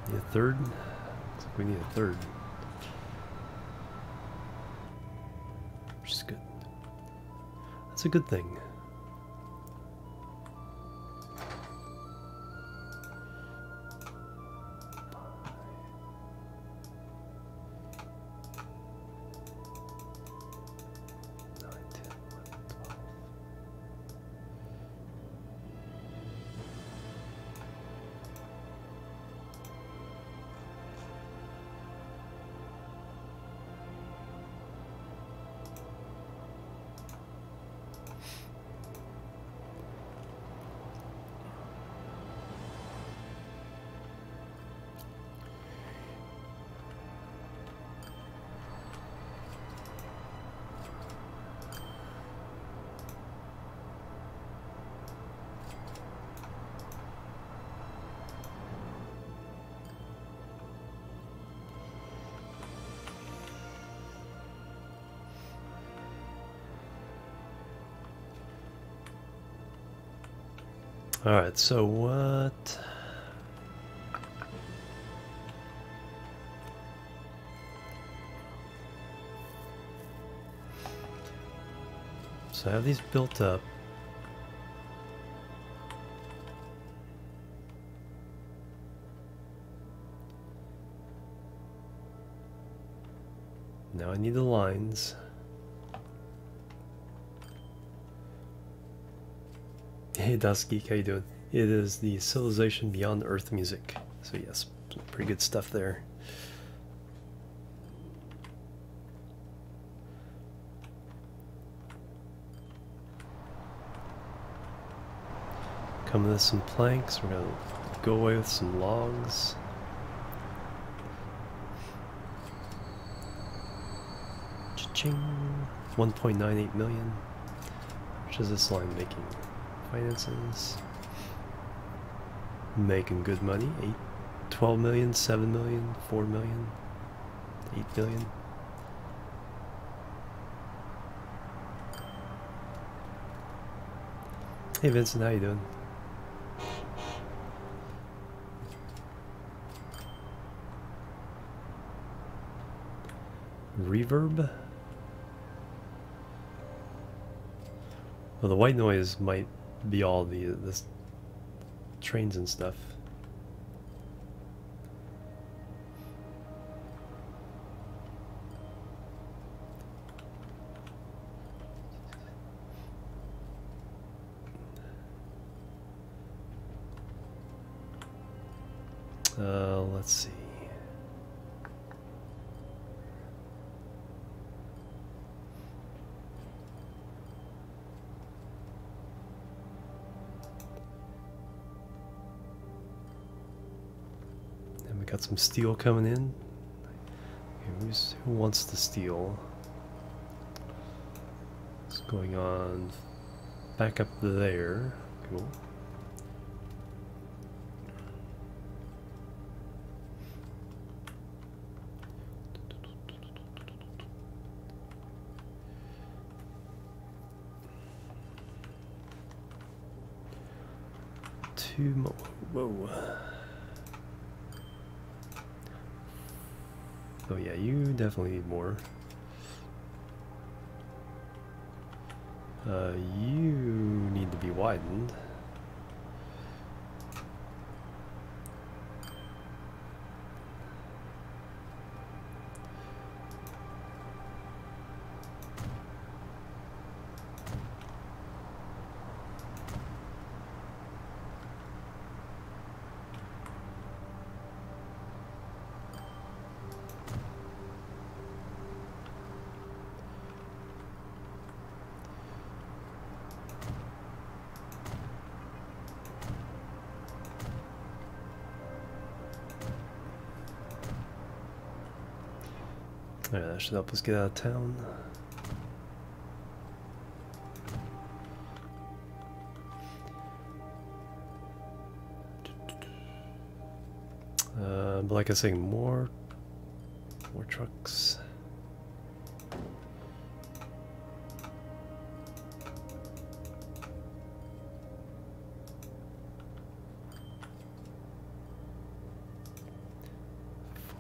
Need a third? Looks like we need a third. Which is good. That's a good thing. Alright, so what? So I have these built up. Now I need the lines. Hey Dusky, how you doing? It is the Civilization Beyond Earth music. So yes, some pretty good stuff there. Come with some planks, we're gonna go away with some logs. Cha-ching! 1.98 million. Which is this line making? Finances. Making good money. 12 million, 7 million, 4 million, 8 billion. Hey Vincent, how you doing? Reverb? Well, the white noise might be all the trains and stuff. Let's see. And we got some steel coming in. Okay, who wants the steel? What's going on? Back up there. Cool. Two more. Whoa. Oh yeah, you definitely need more. You need to be widened. Alright, that should help us get out of town. But like I say, more trucks.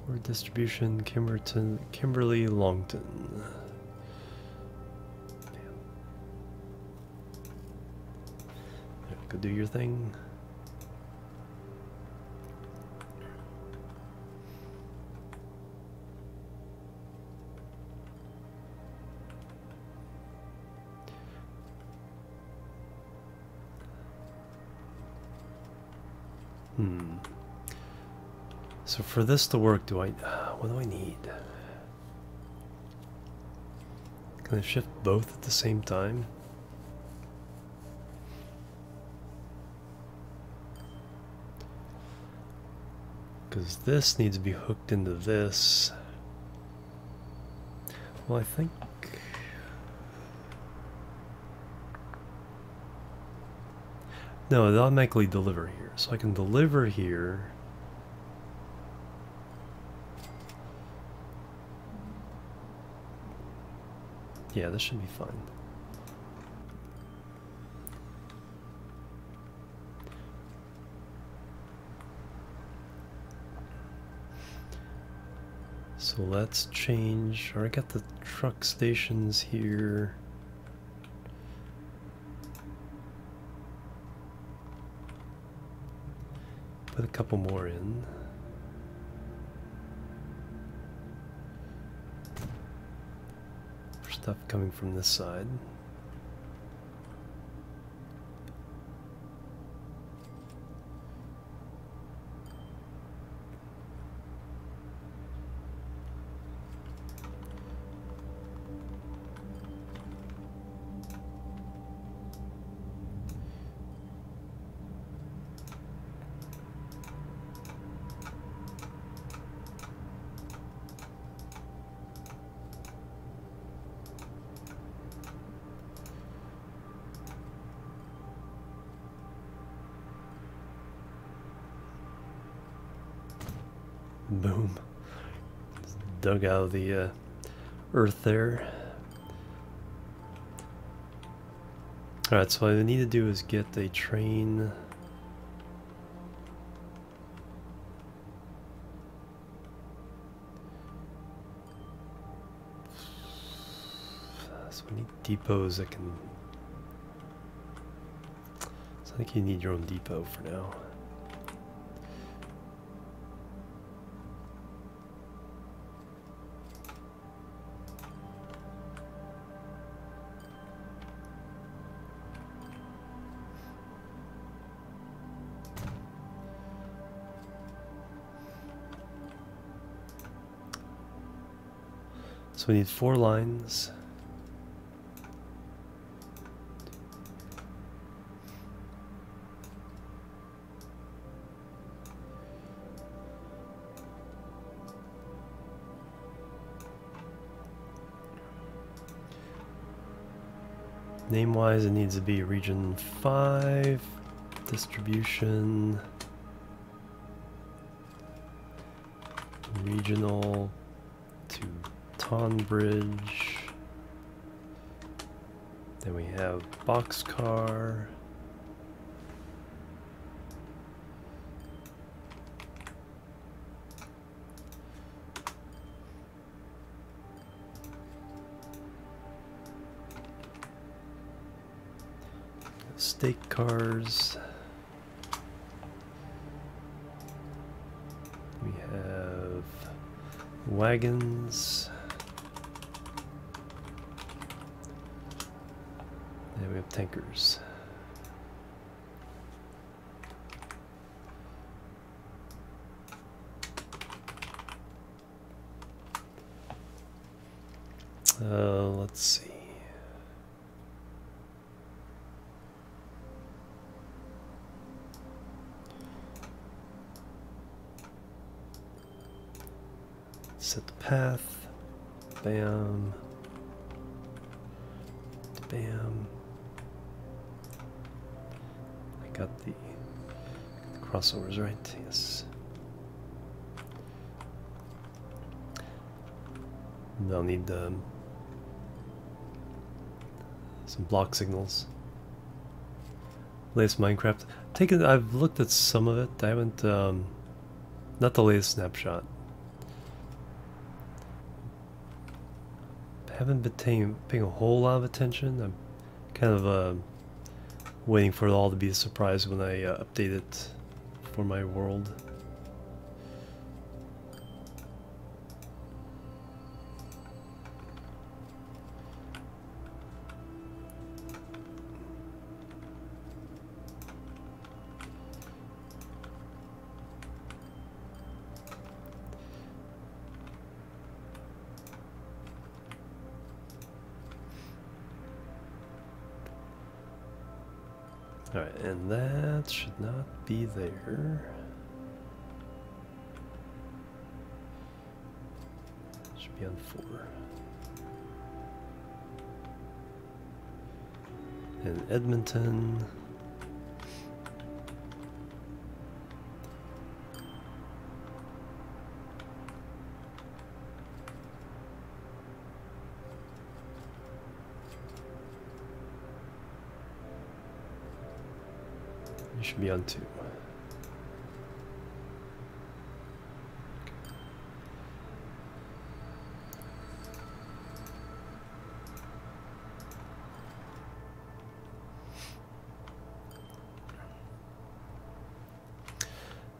Ford distribution, Kimberly, Longton. Go do your thing. So for this to work, what do I need? Can I shift both at the same time? Because this needs to be hooked into this. Well, I think... No, it'll automatically deliver here. So I can deliver here. Yeah, this should be fine. So let's change. Alright, got the truck stations here. Put a couple more in. Stuff coming from this side. Boom. Just dug out of the earth there. Alright, so what I need to do is get a train. So we need depots that can... So I think you need your own depot for now. So we need 4 lines. Name-wise, it needs to be Region 5, distribution, regional to Tonbridge. Then we have boxcar. Stake cars. We have wagons. And we have tankers. Let's see. Set the path. Bam. Bam. I got the crossovers right, yes. They'll need some block signals. Latest Minecraft. I've looked at some of it. I haven't, not the latest snapshot. Haven't been paying a whole lot of attention. I'm kind of waiting for it all to be a surprise when I update it for my world. Alright, and that should not be there. Should be on 4. And Edmonton. You should be on 2.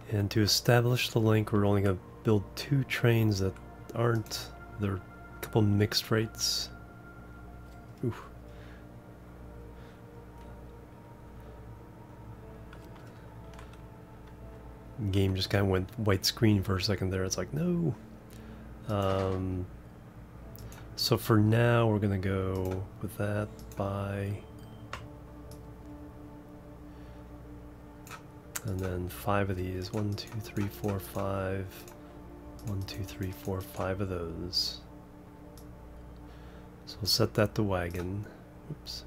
And to establish the link, we're only going to build 2 trains that aren't, there are a couple mixed rates. Oof. Game just kind of went white screen for a second there. It's like, no. So for now, we're going to go with that by... And then 5 of these. 1, 2, 3, 4, 5. 1, 2, 3, 4, 5 of those. So we'll set that to wagon. Oops.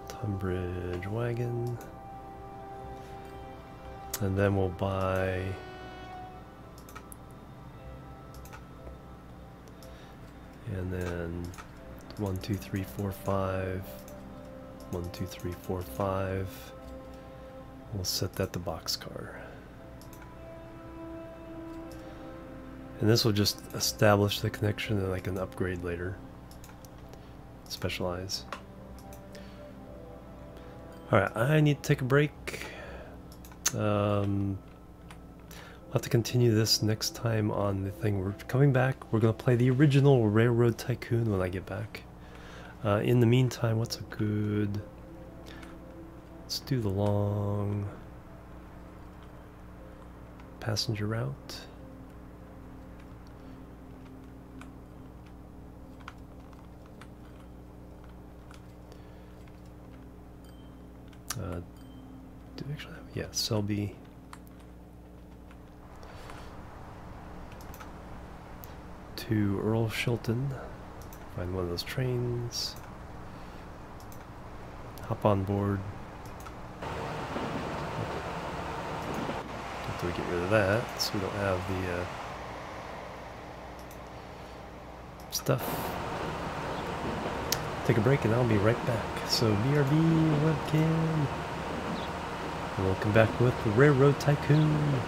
Tunbridge wagon, and then we'll buy and then 1, 2, 3, 4, 5. 1, 2, 3, 4, 5. We'll set that to boxcar, and this will just establish the connection and I can upgrade later, specialize. Alright, I need to take a break. We'll have to continue this next time on the thing. We're coming back. We're going to play the original Railroad Tycoon when I get back. In the meantime, what's a good... Let's do the long passenger route. Do we actually have, yeah, Selby to Earl Shilton, find one of those trains, hop on board. Until we get rid of that, so we don't have the stuff. Take a break and I'll be right back. So BRB webcam. And we'll come back with the Railroad Tycoon.